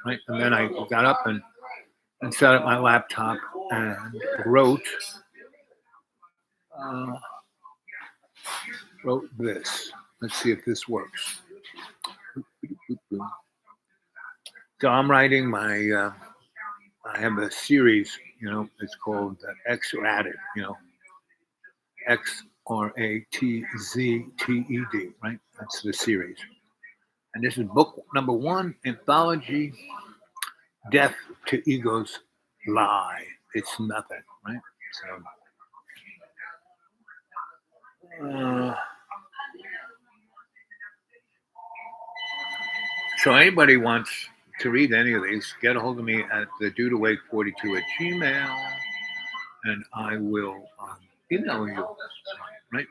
right? And then I got up and set up my laptop and wrote this. Let's see if this works. So I'm writing my. I have a series. It's called X-Rated. XRATZTED. Right. That's the series. And this is book number 1, anthology, Death to Ego's Lie. It's nothing, right? So anybody wants to read any of these, get a hold of me at the dudewake42@gmail, and I will email you, right?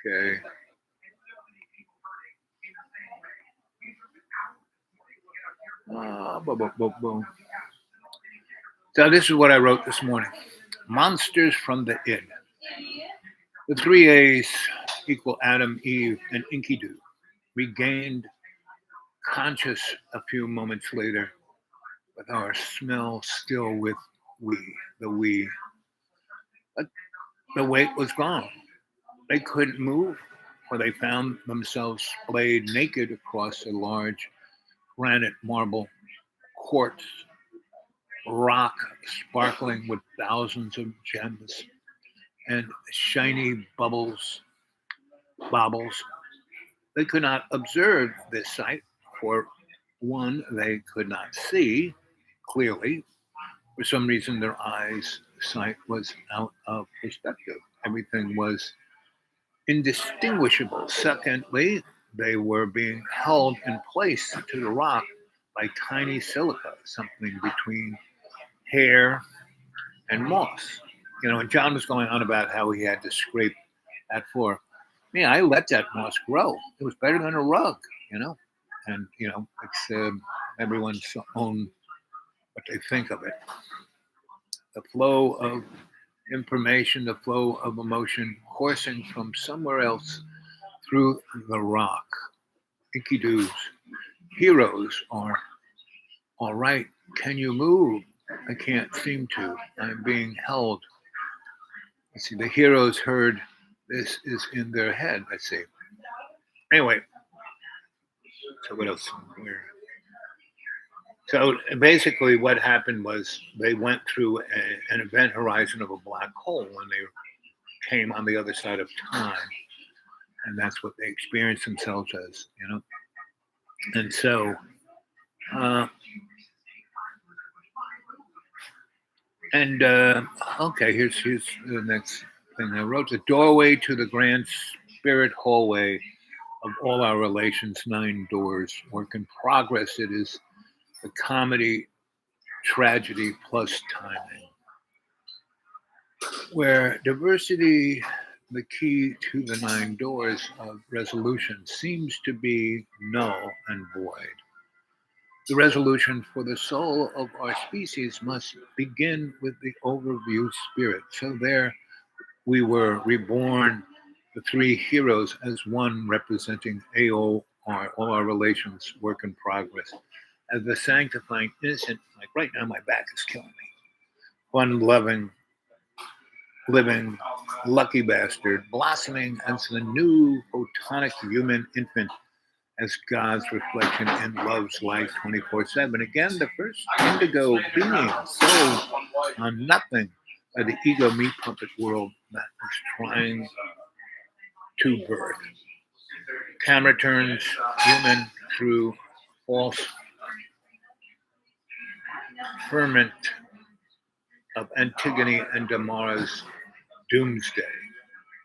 Okay. So this is what I wrote this morning. Monsters from the Id. The 3 A's equal Adam, Eve, and Enkidu regained conscious a few moments later, with our smell still with the we. But the weight was gone. They couldn't move, for they found themselves splayed naked across a large granite marble quartz rock sparkling with thousands of gems and shiny baubles. They could not observe this sight, for one, they could not see clearly. For some reason, their eyes' sight was out of perspective. Everything was indistinguishable. Secondly, they were being held in place to the rock by tiny silica, something between hair and moss. And John was going on about how he had to scrape that floor. Man, I let that moss grow. It was better than a rug, And it's everyone's own what they think of it. The flow of information, the flow of emotion coursing from somewhere else through the rock. Enkidu's heroes are, all right, can you move? I can't seem to. I'm being held. You see, the heroes heard this is in their head, let's see. Anyway, so what else? So basically, what happened was they went through an event horizon of a black hole when they came on the other side of time, and that's what they experienced themselves as, you know. And so, okay, here's the next thing I wrote: the doorway to the grand spirit hallway of all our relations, 9 doors, work in progress. It is the comedy, tragedy plus timing, where diversity, the key to the 9 doors of resolution, seems to be null and void. The resolution for the soul of our species must begin with the overview spirit. So there we were reborn, the 3 heroes, as one representing AOR, all our relations, work in progress, as the sanctifying innocent, like right now my back is killing me, one loving, living, lucky bastard, blossoming as the new photonic human infant, as God's reflection in love's light 24/7. Again, the first indigo being sold on nothing by the ego meat puppet world that was trying to birth. Camera turns human through false ferment of Antigone and Damara's doomsday,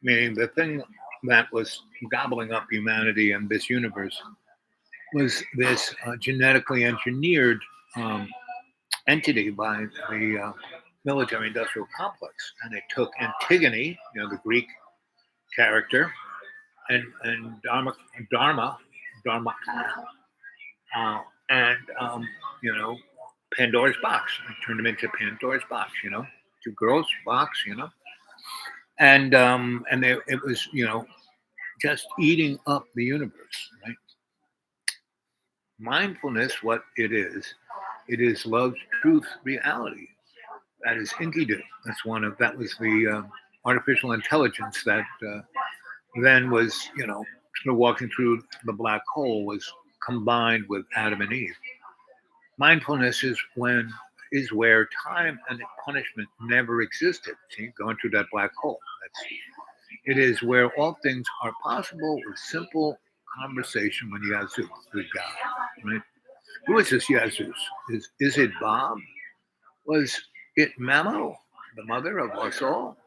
meaning the thing that was gobbling up humanity and this universe was this genetically engineered entity by the military-industrial complex, and it took Antigone, you know, the Greek character, and Dharma, and you know, Pandora's box. I turned them into Pandora's box, you know, 2 girls box, you know, and it was, you know, just eating up the universe, right? Mindfulness, what it is love's truth reality. That is Enkidu. That was the artificial intelligence that then was, you know, sort of walking through the black hole, was combined with Adam and Eve. Mindfulness is where time and punishment never existed. See, going through that black hole. It is where all things are possible with simple conversation with Yazoo, with God. Right? Who is this Yazoo? Is it Bob? Was it Mamo, the mother of us all?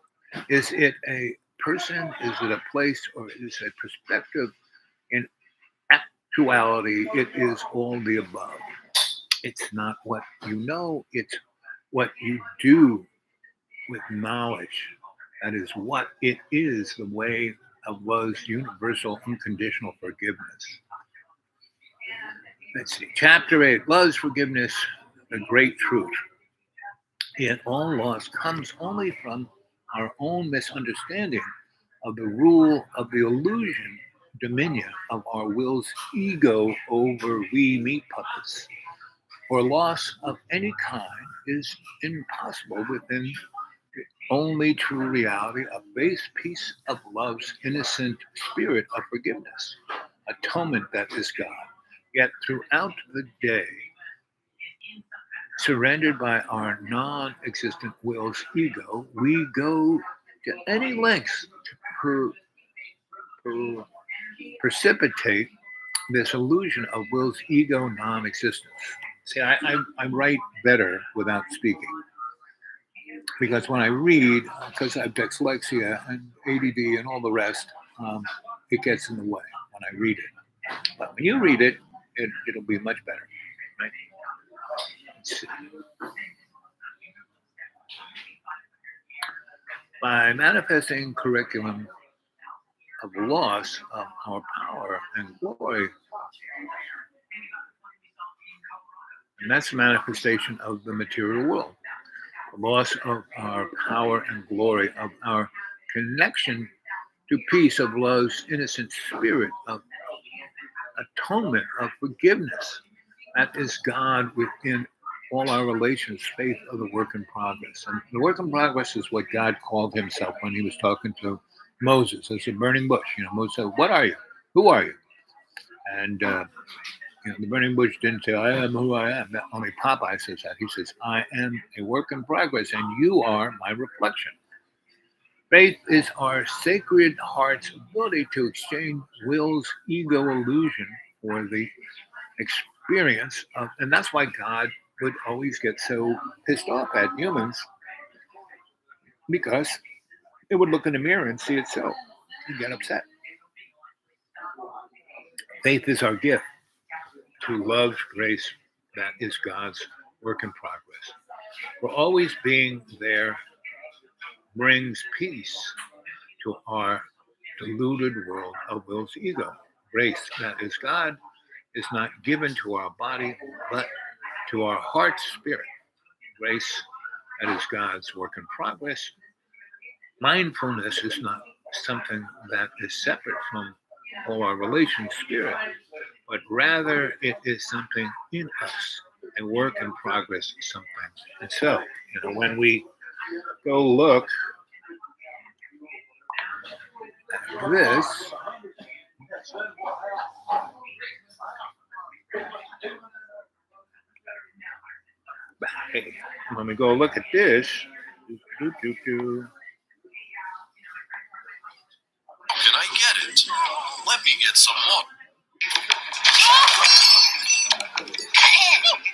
Is it a person? Is it a place? Or is it a perspective? In actuality, it is all the above. It's not what you know, it's what you do with knowledge. That is what it is, the way of love's universal unconditional forgiveness. Let's see, chapter 8, love's forgiveness, the great truth. Yet all loss comes only from our own misunderstanding of the rule of the illusion, dominion of our will's ego over we meat puppets. For loss of any kind is impossible within the only true reality of base peace of love's innocent spirit of forgiveness, atonement that is God. Yet throughout the day, surrendered by our non-existent will's ego, we go to any lengths to precipitate this illusion of will's ego non-existence. See, I write better without speaking, because when I read, because I have dyslexia and ADD and all the rest, it gets in the way when I read it. But when you read it, it'll be much better, right? Let's see. By manifesting curriculum of loss of our power and glory, And that's the manifestation of the material world. The loss of our power and glory, of our connection to peace, of love's innocent spirit, of atonement, of forgiveness. That is God within all our relations, faith of the work in progress. And the work in progress is what God called himself when he was talking to Moses as a burning bush. Moses said, "What are you? Who are you?" And the burning bush didn't say, "I am who I am." Only Popeye says that. He says, "I am a work in progress, and you are my reflection." Faith is our sacred heart's ability to exchange will's ego illusion for the experience of, and that's why God would always get so pissed off at humans, because it would look in the mirror and see itself and get upset. Faith is our gift to love's grace that is God's work in progress. For always being there brings peace to our deluded world of will's ego. Grace that is God is not given to our body, but to our heart's spirit. Grace that is God's work in progress. Mindfulness is not something that is separate from all our relation spirit, but rather it is something in us, a work in progress something. And so, when we go look at this, when we go look at this, Can I get it? Let me get some water.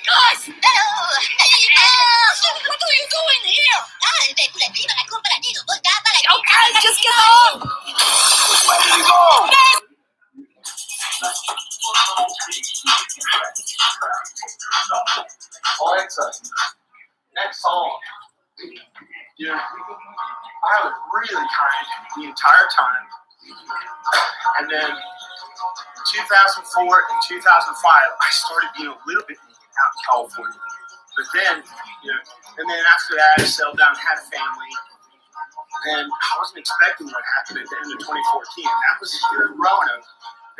Guys, hello! Hey, what are you doing here? Okay, just get off! Where did he go? Alexa, next song. Dude, I was really kind the entire time. And then 2004 and 2005, I started being a little bit out in California. But then, and then after that, I settled down, had a family. And I wasn't expecting what happened at the end of 2014. That was the year of Roanoke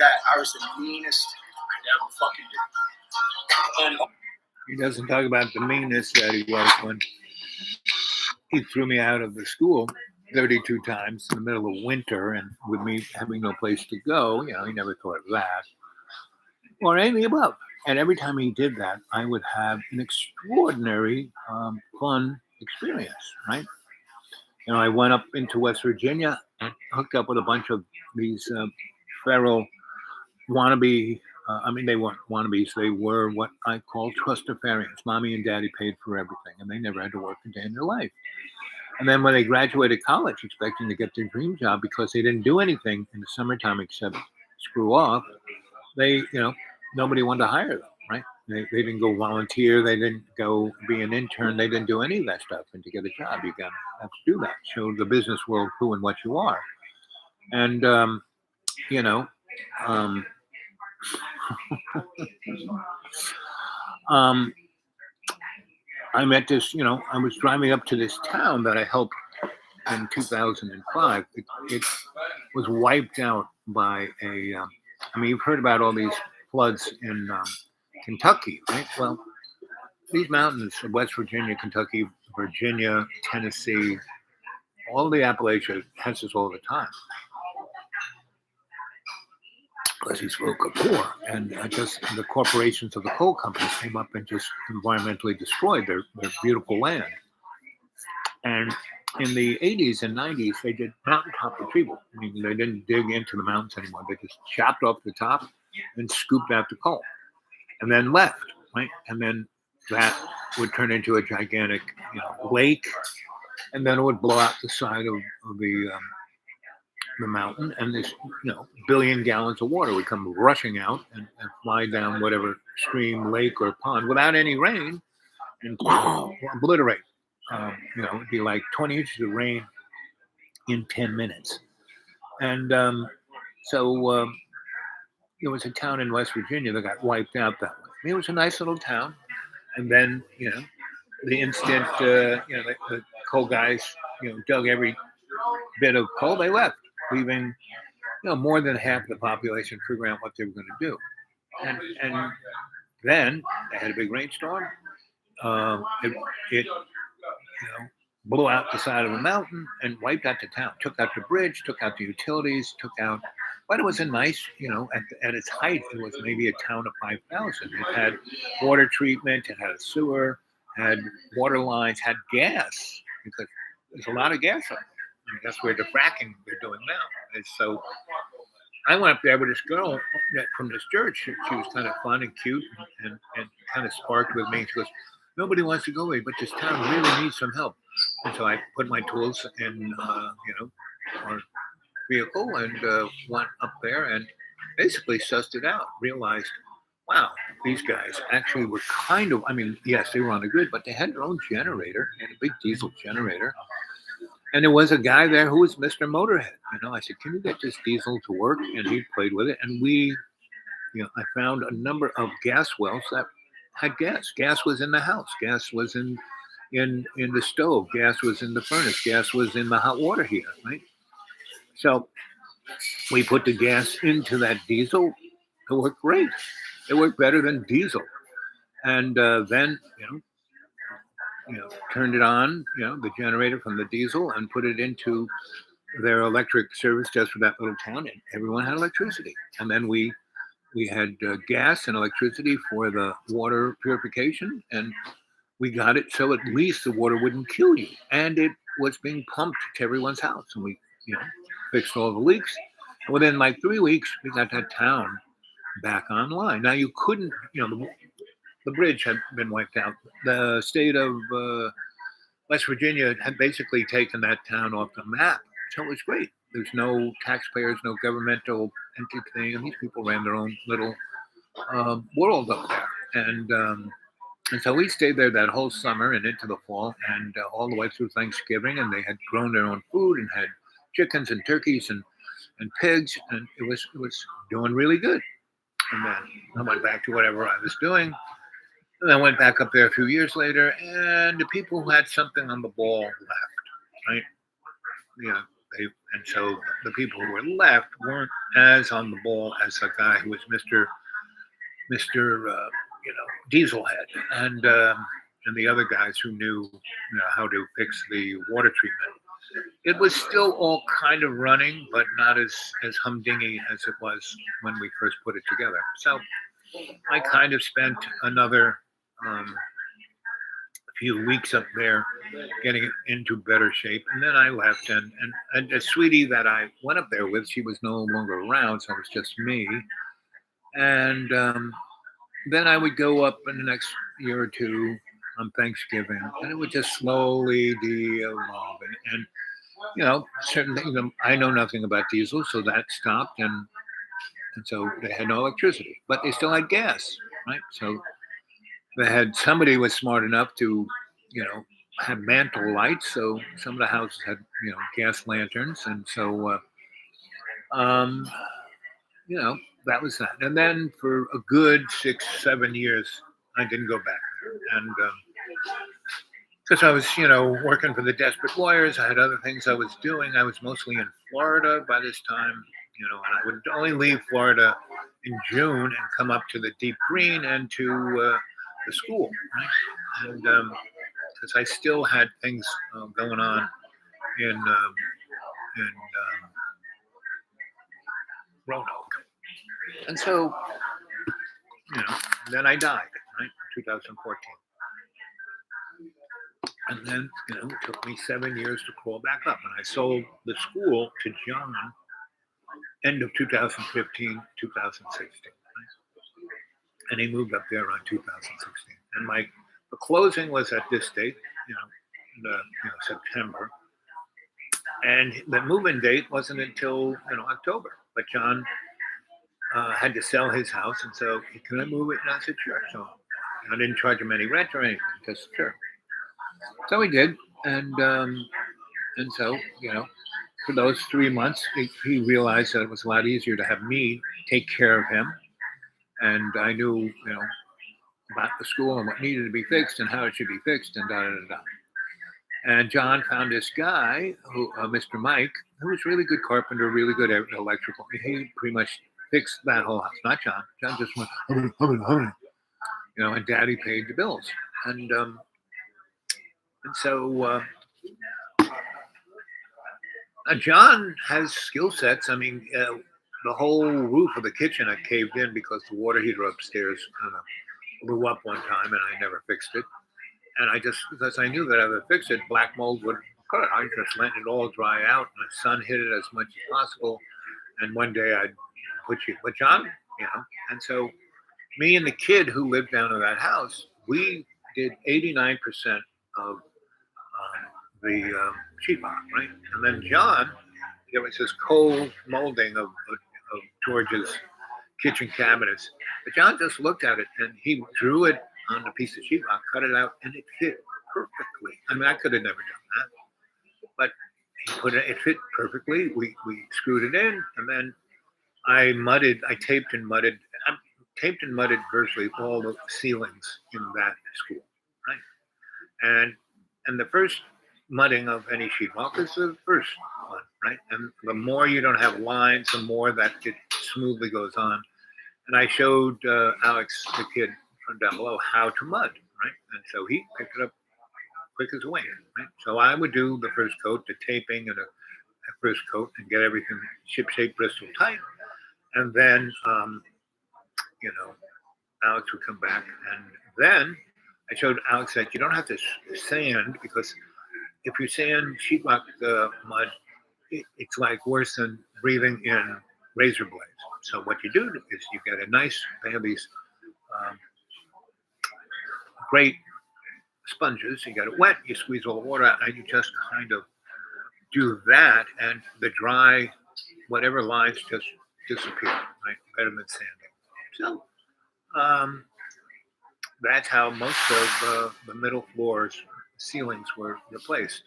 that I was the meanest I'd ever fucking did. And he doesn't talk about the meanness that he was when he threw me out of the school 32 times in the middle of winter, and with me having no place to go. He never thought of that or anything above. And every time he did that, I would have an extraordinary fun experience, right? I went up into West Virginia and hooked up with a bunch of these feral wannabe. They weren't wannabes. They were what I call trustafarians. Mommy and daddy paid for everything, and they never had to work a day in their life. And then when they graduated college, expecting to get their dream job because they didn't do anything in the summertime except screw off, they, nobody wanted to hire them, right? They didn't go volunteer. They didn't go be an intern. They didn't do any of that stuff. And to get a job, you got to have to do that. Show the business world who and what you are. And, I met this, I was driving up to this town that I helped in 2005. It was wiped out by you've heard about all these floods in Kentucky, right? Well, these mountains of West Virginia, Kentucky, Virginia, Tennessee, all the Appalachia has this all the time. Because these folk are poor, and just the corporations of the coal companies came up and just environmentally destroyed their beautiful land. And in the 80s and 90s, they did mountaintop retrieval. They didn't dig into the mountains anymore. They just chopped off the top and scooped out the coal, and then left, right? And then that would turn into a gigantic, lake, and then it would blow out the side of the mountain, and this billion gallons of water would come rushing out and fly down whatever stream, lake, or pond without any rain and obliterate. It'd be like 20 inches of rain in 10 minutes. And so it was a town in West Virginia that got wiped out that way. It was a nice little town. And then, the instant, the coal guys, dug every bit of coal, they left, leaving, more than half the population figuring out what they were going to do. And then they had a big rainstorm. It blew out the side of a mountain and wiped out the town, took out the bridge, took out the utilities, but it was a nice, at its height, it was maybe a town of 5,000. It had water treatment, it had a sewer, had water lines, had gas, because there's a lot of gas up there. And that's where the fracking they're doing now. And so I went up there with this girl from this church. She was kind of fun and cute and kind of sparked with me. She goes, nobody wants to go away, but this town really needs some help. And so I put my tools in, our vehicle and went up there and basically sussed it out. Realized, wow, these guys actually were yes, they were on the grid, but they had their own generator, and a big diesel generator. And there was a guy there who was Mr. Motorhead. I said, can you get this diesel to work? And he played with it. And I found a number of gas wells that had gas. Gas was in the house. Gas was in the stove. Gas was in the furnace. Gas was in the hot water heater, right? So we put the gas into that diesel. It worked great. It worked better than diesel. And then, turned it on, the generator from the diesel, and put it into their electric service just for that little town, and everyone had electricity. And then we had gas and electricity for the water purification, and we got it so at least the water wouldn't kill you, and it was being pumped to everyone's house, and we fixed all the leaks. And within like 3 weeks, we got that town back online. Now you couldn't, the bridge had been wiped out. The state of West Virginia had basically taken that town off the map. So it was great. There's no taxpayers, no governmental entity. And these people ran their own little world up there. And so we stayed there that whole summer and into the fall and all the way through Thanksgiving. And they had grown their own food and had chickens and turkeys and pigs. And it was doing really good. And then I went back to whatever I was doing. And I went back up there a few years later, and the people who had something on the ball left, right? And so the people who were left weren't as on the ball as a guy who was Mr. Dieselhead, and the other guys who knew how to fix the water treatment. It was still all kind of running, but not as humdingy as it was when we first put it together. So I kind of spent another few weeks up there getting it into better shape, and then I left, and a sweetie that I went up there with, she was no longer around, so it was just me. And then I would go up in the next year or two on Thanksgiving, and it would just slowly de-evolve. And certain things, I know nothing about diesel, so that stopped, and so they had no electricity, but they still had gas, right? So somebody was smart enough to, have mantle lights. So some of the houses had, gas lanterns. And so, that was that. And then for a good 6-7 years, I didn't go back there. And because I was, working for the Desperate Warriors, I had other things I was doing. I was mostly in Florida by this time, and I would only leave Florida in June and come up to the Deep Green and to the school, right? And because I still had things going on in Roanoke, and so then I died, right, in 2014, and then it took me 7 years to crawl back up, and I sold the school to John end of 2015, 2016. And he moved up there around 2016. And the closing was at this date, September. And the move-in date wasn't until, October. But John had to sell his house, and so he couldn't move it. And I said, sure. So I didn't charge him any rent or anything, just sure. So he did. And so, for those 3 months, he realized that it was a lot easier to have me take care of him. And I knew, about the school and what needed to be fixed and how it should be fixed and da da da da. And John found this guy, who Mr. Mike, who was really good carpenter, really good at electrical. He pretty much fixed that whole house. Not John. John just went, and Daddy paid the bills. And so John has skill sets. I mean, the whole roof of the kitchen had caved in because the water heater upstairs kind of blew up one time, and I never fixed it. And because I knew that if I fixed it, black mold would occur. I just let it all dry out, and the sun hit it as much as possible. And one day I'd put John, And so me and the kid who lived down in that house, we did 89% of the sheetrock, right? And then John, there was this cold molding of George's kitchen cabinets. But John just looked at it and he drew it on a piece of sheetrock, cut it out, and it fit perfectly. I mean, I could have never done that, but it fit perfectly. We screwed it in, and then I taped and mudded virtually all the ceilings in that school, right? And the first mudding of any sheetrock is the first one, right? And the more you don't have lines, the more that it smoothly goes on. And I showed Alex, the kid from down below, how to mud, right? And so he picked it up quick as a wink, right? So I would do the first coat, the taping and a first coat, and get everything ship-shape, Bristol tight. And then, Alex would come back. And then I showed Alex that you don't have to sand, because if you sand sheetrock mud, it's like worse than breathing in razor blades. So what you do is you get they have these great sponges. You got it wet, you squeeze all the water out, and you just kind of do that, and the dry, whatever lines just disappear, right? Better than sanding. So that's how most of the middle floors ceilings were replaced.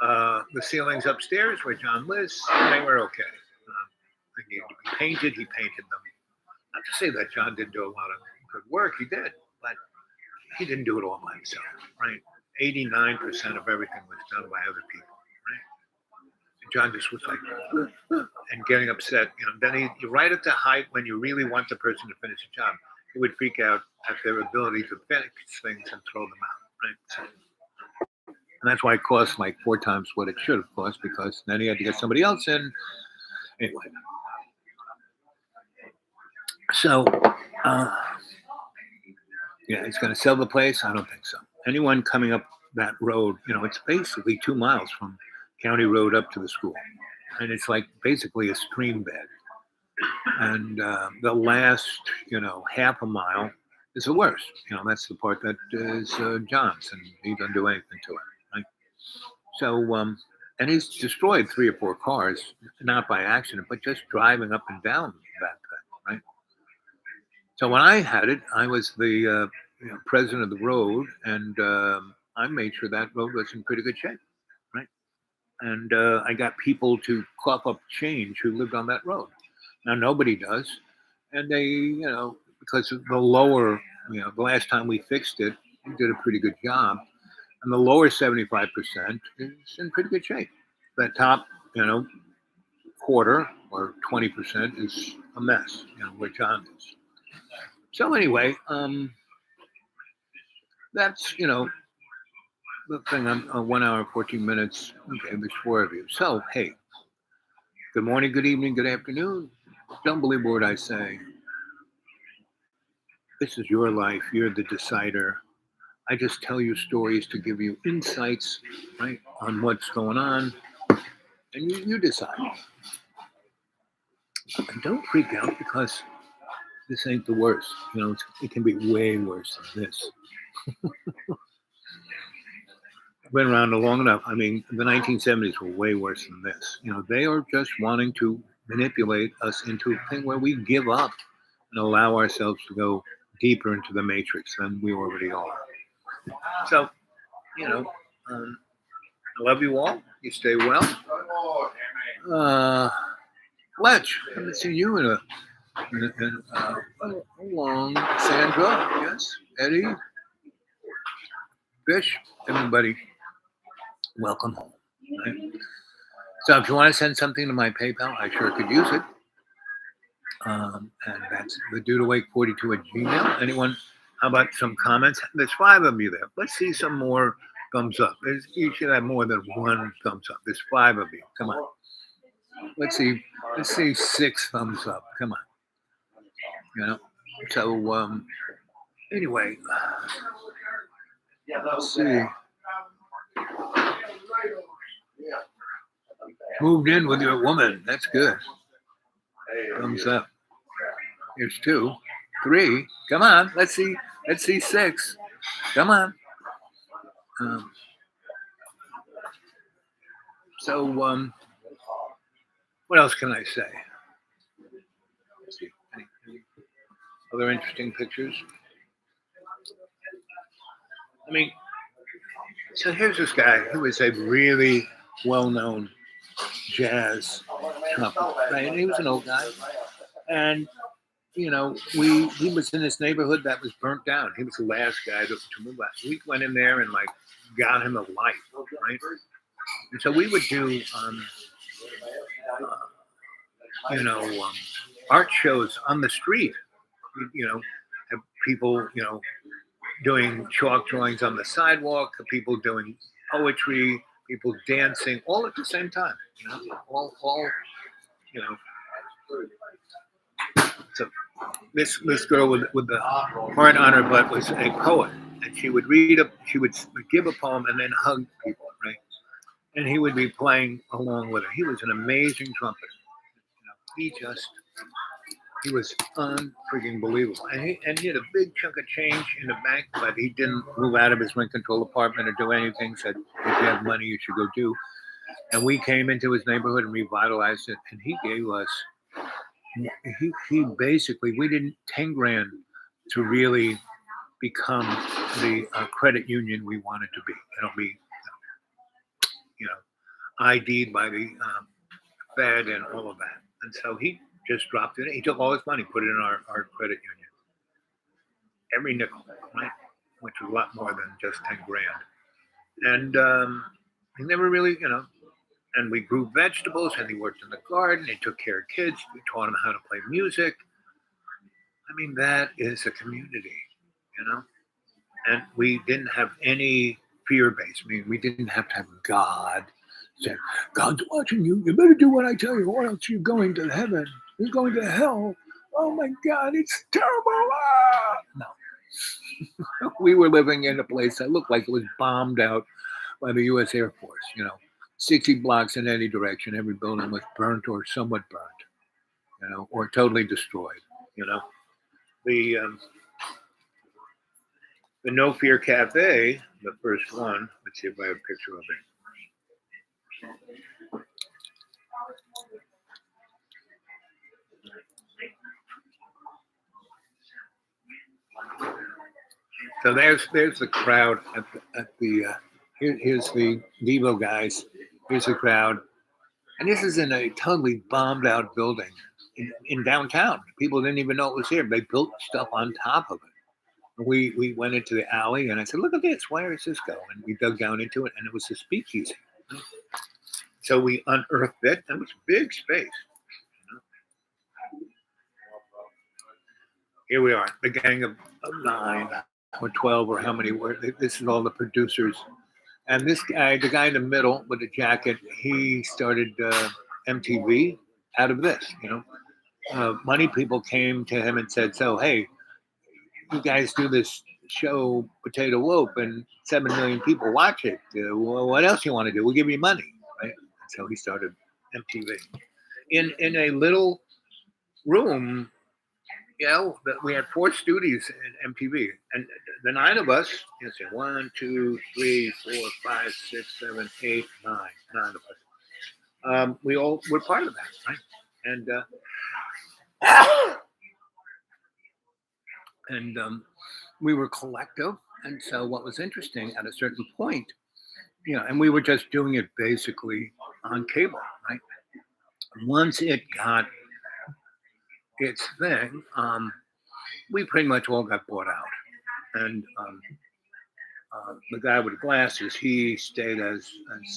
The ceilings upstairs where John lives, they were okay. They needed to be painted. He painted them. Not to say that John didn't do a lot of good work. He did, but he didn't do it all by himself, right? 89% of everything was done by other people, right? And John just was like, and getting upset. Then he right at the height when you really want the person to finish the job, he would freak out at their ability to finish things and throw them out, right? So, and that's why it cost like 4 times what it should have cost, because then he had to get somebody else in. Anyway. So, he's going to sell the place? I don't think so. Anyone coming up that road, it's basically 2 miles from County Road up to the school. And it's like basically a stream bed. And the last, half a mile is the worst. That's the part that is John's, and he doesn't do anything to it, right? So, and he's destroyed 3 or 4 cars, not by accident, but just driving up and down that thing, right? So when I had it, I was the president of the road, and I made sure that road was in pretty good shape, right? And I got people to cough up change who lived on that road. Now nobody does, and they, because of the lower, the last time we fixed it, we did a pretty good job. And the lower 75% is in pretty good shape. The top, quarter or 20% is a mess, where John is. So anyway, that's, the thing. I'm 1 hour, 14 minutes. Okay, there's 4 of you. So, hey, good morning, good evening, good afternoon. Don't believe a word I say. This is your life. You're the decider. I just tell you stories to give you insights, right, on what's going on, and you decide. And don't freak out, because this ain't the worst. It can be way worse than this. I've been around long enough. I mean, the 1970s were way worse than this. They are just wanting to manipulate us into a thing where we give up and allow ourselves to go deeper into the matrix than we already are. So, I love you all. You stay well. Fletch, haven't seen you in a long, Sandra. Yeah. Yes, Eddie, Fish, everybody, welcome home. Right? So if you want to send something to my PayPal, I sure could use it. And that's the dudeawake42 at Gmail. Anyone? How about some comments? There's 5 of you there. Let's see some more thumbs up. You should have more than 1 thumbs up. There's 5 of you. Come on. Let's see 6 thumbs up. Come on. You know. So anyway, let's see. Moved in with your woman. That's good. Thumbs up. Here's 2, 3. Come on. Let's see 6. Come on. So what else can I say? Let's see. Any other interesting pictures? I mean, so here's this guy who is a really well-known jazz trumpet, right? And he was an old guy, and you know, he was in this neighborhood that was burnt down. He was the last guy to move out. We went in there and like got him a life, right? And so we would do, art shows on the street. You know, have people, doing chalk drawings on the sidewalk, people doing poetry, people dancing, all at the same time. You know, all. You know. So this girl with the heart on her butt was a poet, and she would give a poem and then hug people, right? And he would be playing along with her. He was an amazing trumpeter. You know, he was unfreaking believable. And he had a big chunk of change in the bank, but he didn't move out of his rent control apartment or do anything. Said, if you have money, you should go do. And we came into his neighborhood and revitalized it. And he gave us, he basically, we didn't 10 grand to really become the credit union we wanted to be. ID'd by the Fed and all of that. And so he just dropped it. He took all his money, put it in our credit union. Every nickel, right? Which was a lot more than just 10 grand. And he never really, and we grew vegetables and he worked in the garden. He took care of kids. We taught him how to play music. I mean, that is a community, And we didn't have any fear base. I mean, we didn't have to have God say, God's watching you. You better do what I tell you, or else you're going to heaven. You're going to hell. Oh my God, it's terrible. No. We were living in a place that looked like it was bombed out by the U.S. Air Force, 60 blocks in any direction. Every building was burnt or somewhat burnt, or totally destroyed, The No Fear Cafe, the first one, let's see if I have a picture of it. So there's the crowd at the here's the Devo guys. Here's the crowd, and this is in a totally bombed out building in downtown. People didn't even know it was here. They built stuff on top of it. We went into the alley, and I said, "Look at this. Where is this going?" And we dug down into it, and it was a speakeasy. So we unearthed it, and it was big space. Here we are, the gang of 9 or 12 or how many were. This is all the producers. And this guy, the guy in the middle with the jacket, he started MTV out of this, Money people came to him and said, so, hey, you guys do this show, Potato Whoop, and 7 million people watch it. Well, what else you want to do? We'll give you money, right? So he started MTV. In a little room, that we had 4 studios in MTV, and the 9 of us, 1, 2, 3, 4, 5, 6, 7, 8, 9 of us. We all were part of that, right? And we were collective. And so what was interesting at a certain point, and we were just doing it basically on cable, right? Once it got its thing, we pretty much all got bought out. And the guy with the glasses, he stayed as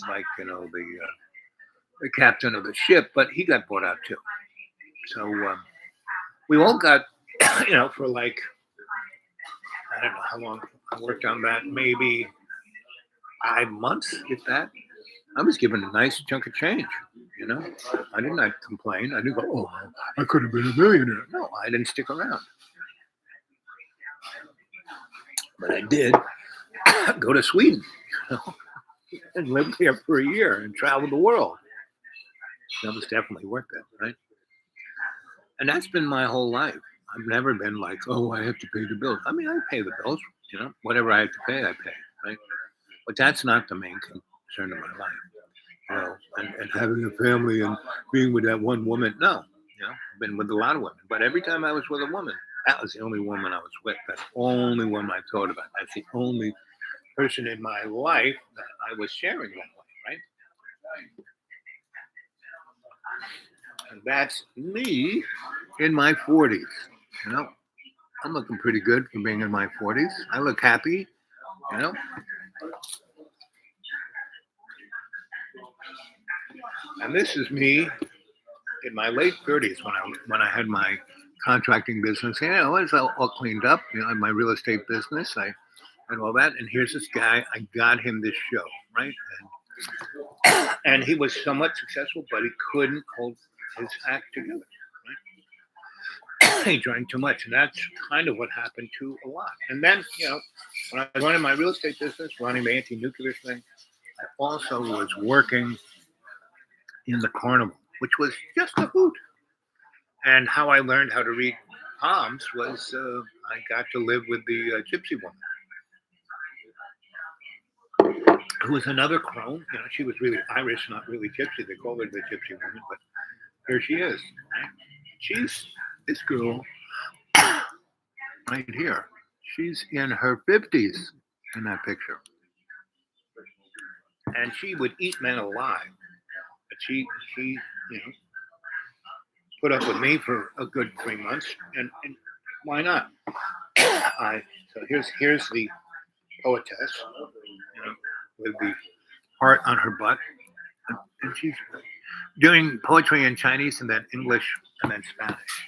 like the captain of the ship, but he got bought out too. So we all got for like I don't know how long I worked on that, maybe 5 months, if that. I was given a nice chunk of change. I did not complain. I didn't go, oh, I could have been a millionaire. No, I didn't stick around. But I did go to Sweden and live there for a year and travel the world. That was definitely worth it, right? And that's been my whole life. I've never been like, oh, I have to pay the bills. I mean, I pay the bills, whatever I have to pay, I pay, right? But that's not the main concern of my life. And having a family and being with that one woman. No, I've been with a lot of women. But every time I was with a woman, that was the only woman I was with. That's the only woman I thought about. That's the only person in my life that I was sharing that with, right? And that's me in my 40s. I'm looking pretty good for being in my 40s. I look happy, And this is me in my late 30s when I had my contracting business. I was all cleaned up. I had my real estate business. I and all that. And here's this guy. I got him this show, right? And he was somewhat successful, but he couldn't hold his act together. Right? He drank too much, and that's kind of what happened to a lot. And then, when I was running my real estate business, running the anti-nuclear thing, I also was working in the carnival, which was just a hoot. And how I learned how to read palms was I got to live with the gypsy woman, who was another crone. She was really Irish, not really gypsy. They called her the gypsy woman, but here she is. Right? She's this girl right here. She's in her 50s in that picture. And she would eat men alive. But she put up with me for a good 3 months, and why not? So here's the poetess, with the heart on her butt, and she's doing poetry in Chinese and then English and then Spanish.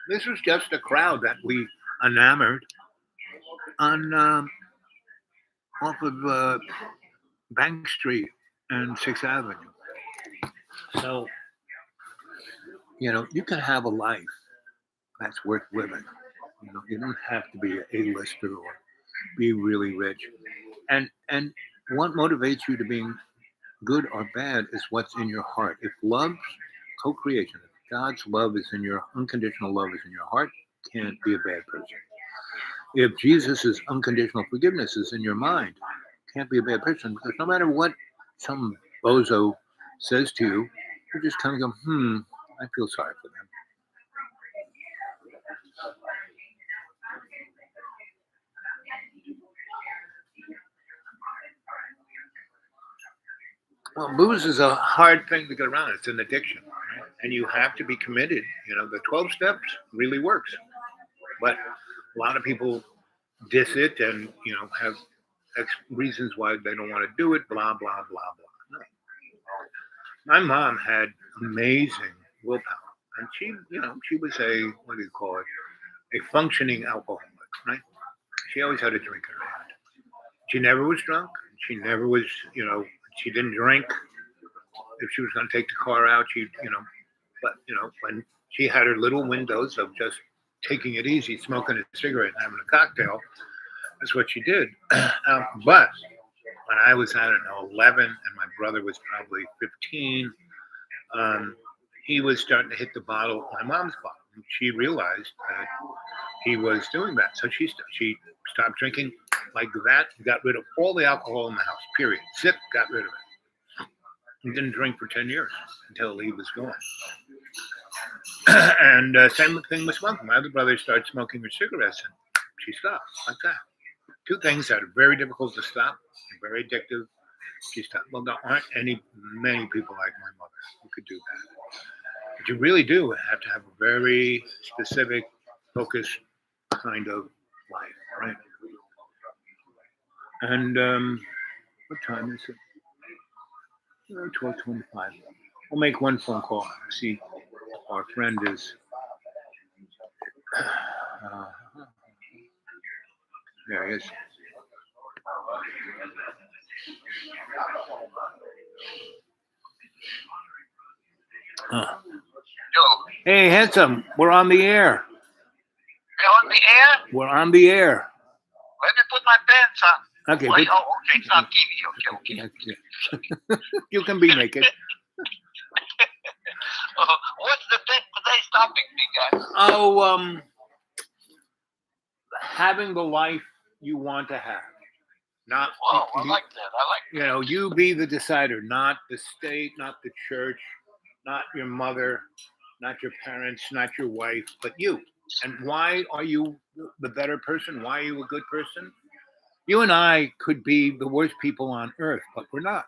This was just a crowd that we enamored on off of Bank Street and 6th Avenue. So, you can have a life that's worth living. You don't have to be an A-lister or be really rich. And what motivates you to being good or bad is what's in your heart. If love's co-creation, if God's love is in your unconditional love is in your heart, you can't be a bad person. If Jesus' unconditional forgiveness is in your mind, you can't be a bad person, because no matter what some bozo says to you, you just kind of go, I feel sorry for them. Well, booze is a hard thing to get around. It's an addiction, right? And you have to be committed. The 12 steps really works. But a lot of people diss it and, have reasons why they don't want to do it, blah, blah, blah, blah. No. My mom had amazing willpower. And she was a functioning alcoholic, right? She always had a drink in her hand. She never was drunk. She never was, she didn't drink. If she was going to take the car out, when she had her little windows of just taking it easy, smoking a cigarette and having a cocktail, that's what she did. But when I was, 11, and my brother was probably 15, he was starting to hit the bottle, my mom's bottle. And she realized that he was doing that. So she stopped drinking like that, got rid of all the alcohol in the house, period. Zip, got rid of it. He didn't drink for 10 years until he was gone. And same thing with smoking. My other brother started smoking her cigarettes, and she stopped like that. Two things that are very difficult to stop, very addictive. She stopped. Well, there aren't many people like my mother who could do that. But you really do have to have a very specific, focused kind of life, right? And what time is it? 12:25. We'll make one phone call. See, our friend is. There he is. Yo, Hey, handsome, we're on the air. you're on the air? We're on the air. Let me put my pants on. Okay, Wait, but- oh, okay, it's not TV. Okay. You can be naked. What's the today's topic, big guy? Oh, having the life you want to have, not Well, I like that. I like you know, you be the decider, not the state, not the church, not your mother, not your parents, not your wife, but you. And why are you the better person? Why are you a good person? You and I could be the worst people on earth, but we're not.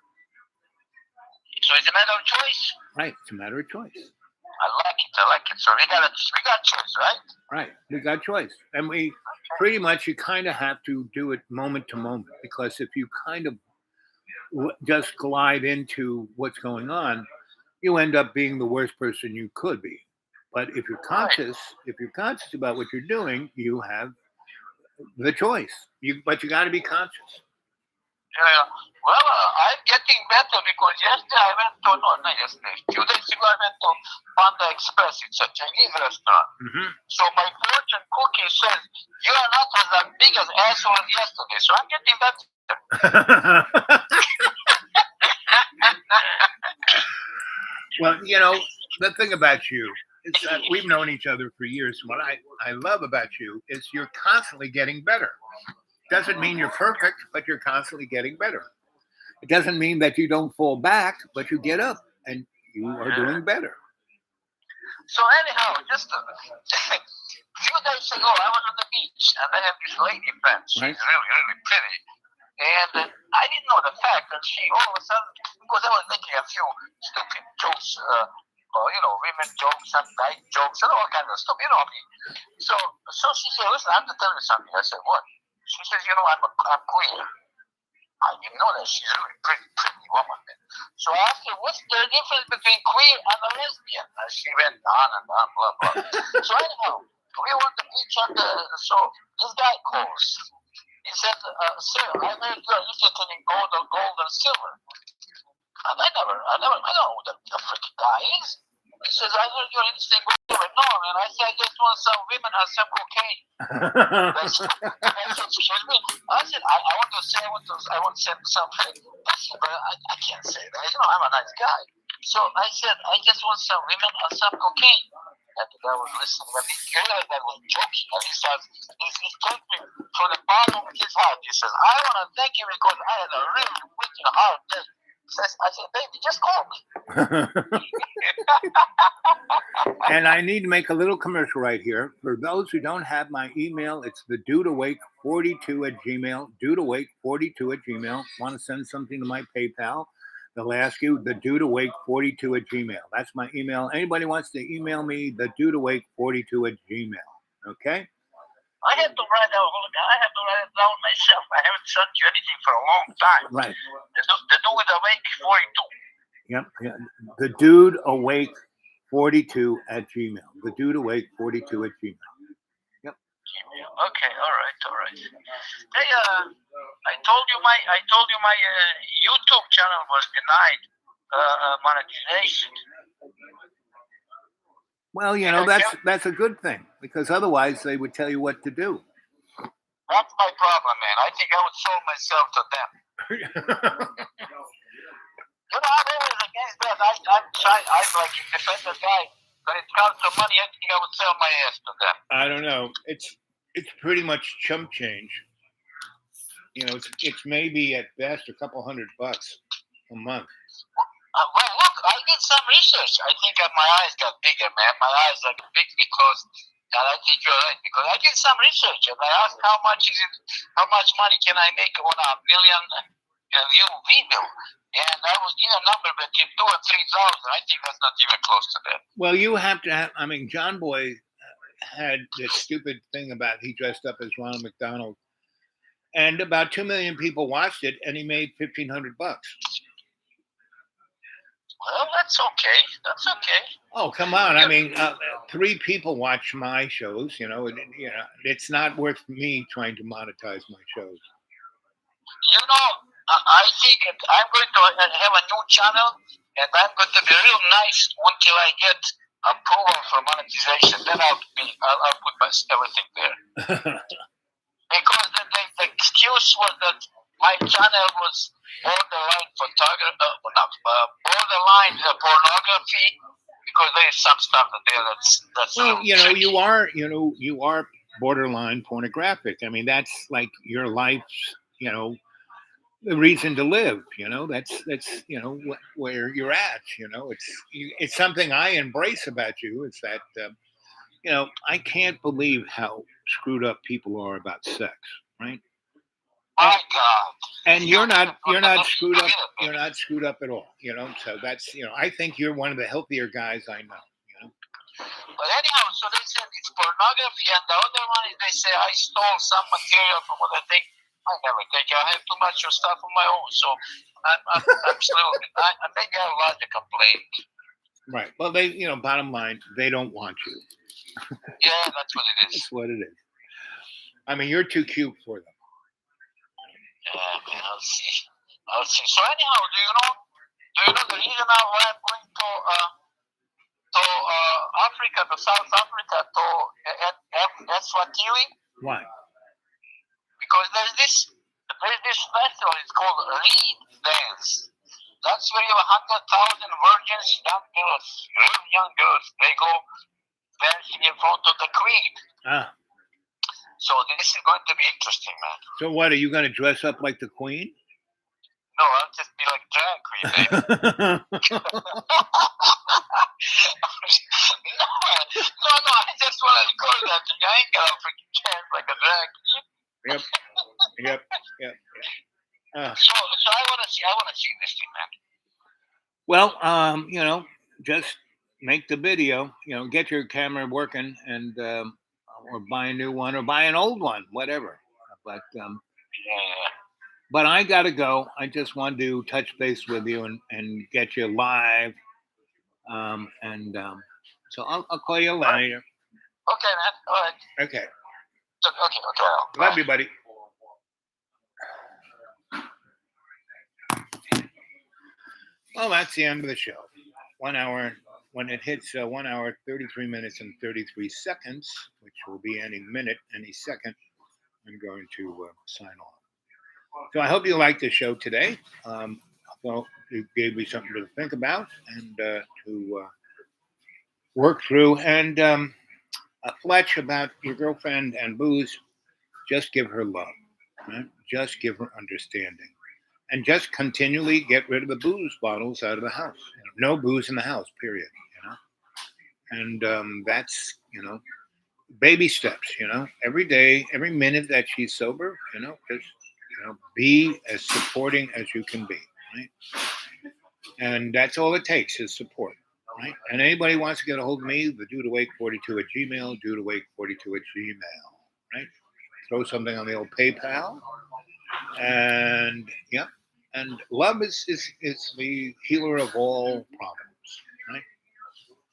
So it's a matter of choice. Right? It's a matter of choice. I like it. So we got choice, right? Right. We got choice. And we pretty much, you kind of have to do it moment to moment, because if you kind of just glide into what's going on, you end up being the worst person you could be. But if you're conscious, about what you're doing, you have the choice. But you got to be conscious. Yeah. Well, I'm getting better because yesterday I went to, no, not yesterday, 2 days ago I went to Panda Express. It's a Chinese restaurant. Mm-hmm. So my fortune cookie says, you are not as big as asshole as yesterday. So I'm getting better. Well, you know, the thing about you is that we've known each other for years. What I love about you is you're constantly getting better. Doesn't mean you're perfect, but you're constantly getting better. It doesn't mean that you don't fall back, but you get up and you are doing better. So anyhow, just a few days ago, I was on the beach and I have this lady friend. She's Right. really, really pretty. And I didn't know the fact that she all of a sudden, because I was making a few stupid jokes, women jokes and guy jokes and all kinds of stuff, you know me. So she said, listen, I have to tell you something. I said, what? She says, I'm queer. I didn't know that. She's a really pretty woman. So I asked her, what's the difference between queer and a lesbian? And she went on and on, blah, blah. So anyhow, we were on the beach so this guy calls. He said, sir, I heard you are interested in gold and silver. And I don't know who the freaking guy is. He says, I heard you're interested in gold and silver. No, man, I said, I just want some women and some cocaine. I said, excuse me. I said, I want to say, I want to send something. I said, but I can't say that. I'm a nice guy. So I said, I just want some women and some cocaine. And the guy was listening. And the guy was joking. And he says, he's talking from the bottom of his heart. He says, I want to thank you because I had a really wicked hard day. I said, baby, just call me. And I need to make a little commercial right here. For those who don't have my email, it's the dudeawake42@gmail. Dudeawake42@gmail. Want to send something to my PayPal? They'll ask you the dudeawake42@gmail. That's my email. Anybody wants to email me, the dudeawake42@gmail. Okay? I have to write it down myself. I haven't sent you anything for a long time. Right. The dude awake 42. Yep. The dudeawake42@gmail. The dudeawake42@gmail. Okay, all right. Hey, I told you my YouTube channel was denied monetization. Well, you know, that's a good thing, because otherwise they would tell you what to do. That's my problem, man. I think I would sell myself to them. I'm always against that. I'm like a defender guy. When it comes to money, I think I would sell my ass to them. I don't know. It's pretty much chump change. You know, it's maybe at best a couple $100 a month. Well, look, I did some research. I think my eyes got bigger, man. My eyes are big because, and I think you're right, because I did some research and I asked how much money can I make on a million view video? And I was in a number between 2,000 and 3,000. I think that's not even close to that. Well, you have to have, I mean, John Boy had this stupid thing about he dressed up as Ronald McDonald and about 2 million people watched it, and he made $1,500. Well, that's okay. That's okay. Oh, come on! I mean, 3 people watch my shows. It's not worth me trying to monetize my shows. I think I'm going to have a new channel, and I'm going to be real nice until I get approval for monetization. Then I'll put everything there. Because the excuse was that my channel was borderline borderline pornography, because there is some stuff there that's Well, tricky. you are borderline pornographic. I mean, that's like your life's, the reason to live. That's where you're at. It's something I embrace about you. Is that I can't believe how screwed up people are about sex, right? My God. And you're not screwed up. You're not screwed up at all. So that's I think you're one of the healthier guys I know. But anyhow, so they said it's pornography, and the other one is they say I stole some material from what I think. I never take it. I have too much of stuff on my own, so I'm slowly. Maybe I have a complaint. Right. Well, they bottom line, they don't want you. Yeah, that's what it is. That's what it is. I mean, you're too cute for them. Yeah, man, I'll see. So anyhow, do you know the reason now why I'm going to Africa, to South Africa, to Eswatini? Why? Because there's this festival. It's called Reed Dance. That's where you have 100,000 virgins, really young girls. They go dancing in front of the queen. Ah. So this is going to be interesting, man. So what, are you going to dress up like the queen? No, I'll just be like drag queen, baby. No, I just want to record that. I ain't got to freaking dance like a drag queen. Yep. So I want to see this thing, man. Well, just make the video. Get your camera working, and or buy a new one, or buy an old one, whatever. But But I gotta go. I just wanted to touch base with you and get you live. So I'll call you later. Okay, man. All right. Okay. Okay. Love you, buddy. Well, that's the end of the show. 1 hour. When it hits 1 hour, 33 minutes and 33 seconds, which will be any minute, any second, I'm going to sign off. So I hope you liked the show today. Well, it gave me something to think about and to work through. And Fletch, about your girlfriend and booze, just give her love. Right? Just give her understanding. And just continually get rid of the booze bottles out of the house. No booze in the house, period. And that's, baby steps, every day, every minute that she's sober, just, be as supporting as you can be, right? And that's all it takes is support, right? And anybody wants to get a hold of me, the dudewake42 at Gmail, dudewake42 at Gmail, right? Throw something on the old PayPal. And, yeah. And love is the healer of all problems, right?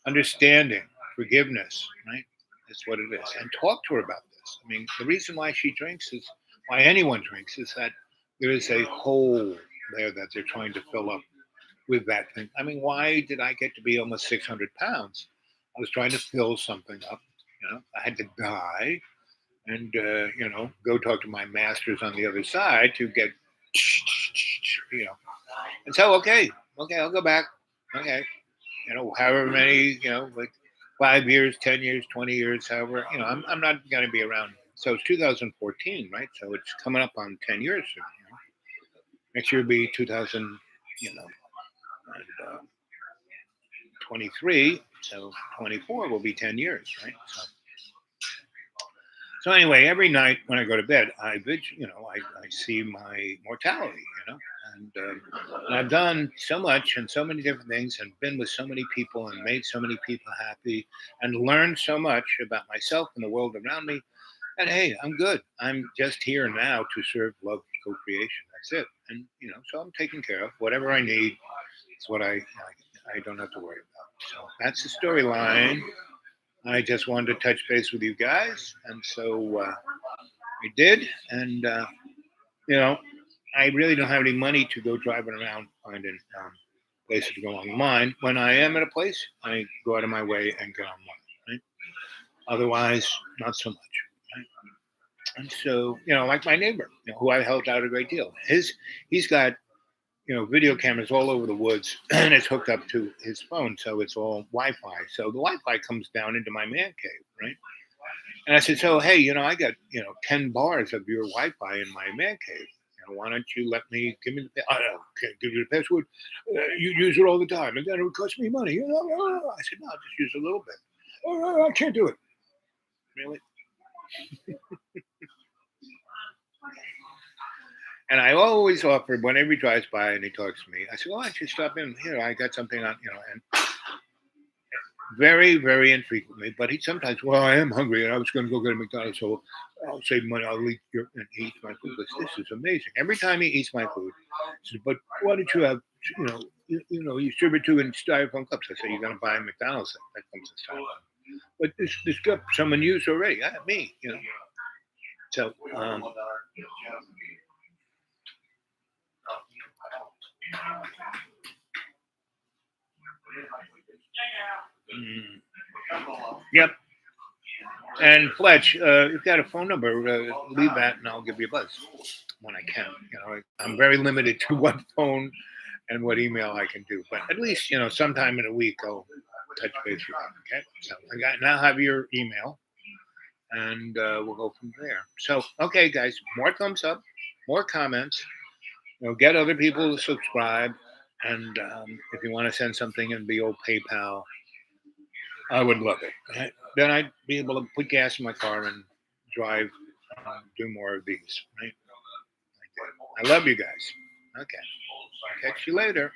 Understanding, forgiveness, right? That's what it is. And talk to her about this. I mean, the reason why she drinks is, why anyone drinks, is that there is a hole there that they're trying to fill up with that thing. I mean, why did I get to be almost 600 pounds? I was trying to fill something up. I had to die and, go talk to my masters on the other side to get, And so, okay, I'll go back. Okay. However many, like 5 years, 10 years, 20 years, however, I'm not going to be around. So it's 2014, right? So it's coming up on 10 years soon. Next year will be 2023. So 24 will be 10 years, right? So anyway, every night when I go to bed, I see my mortality, and I've done so much and so many different things and been with so many people and made so many people happy and learned so much about myself and the world around me And hey, I'm good. I'm just here now to serve love co-creation. That's it. And so I'm taken care of. Whatever I need, it's what I don't have to worry about. So that's the storyline. I just wanted to touch base with you guys, and so I did. And I really don't have any money to go driving around finding places to go online. When I am at a place, I go out of my way and get online. Right? Otherwise, not so much. Right? And so, like my neighbor, who I helped out a great deal. He's got video cameras all over the woods, and it's hooked up to his phone, so it's all Wi-Fi. So the Wi-Fi comes down into my man cave, right? And I said, so hey, I got 10 bars of your Wi-Fi in my man cave. Why don't you give me the? I can't give you the password. You use it all the time, and then it would cost me money. I said, no, just use a little bit. I can't do it. Really? And I always offered whenever he drives by and he talks to me, I said, "Oh, I should stop in here. I got something on, and very, very infrequently. But he sometimes, well, I am hungry and I was going to go get a McDonald's, so I'll save money. I'll eat and eat my food." But this is amazing. Every time he eats my food, he says, "But why don't you have, you serve it to in styrofoam cups?" I say, "You're going to buy McDonald's that comes in styrofoam." But this cup someone used already. Me. So. Yep. And Fletch, if you got a phone number, leave that and I'll give you a buzz when I can. I'm very limited to what phone and what email I can do, but at least sometime in a week I'll touch base with you. Okay. So I now have your email, and we'll go from there. So okay, guys, more thumbs up, more comments. Get other people to subscribe. And if you want to send something in the old PayPal, I would love it. Right? Then I'd be able to put gas in my car and drive, do more of these. Right? I love you guys. Okay. Catch you later.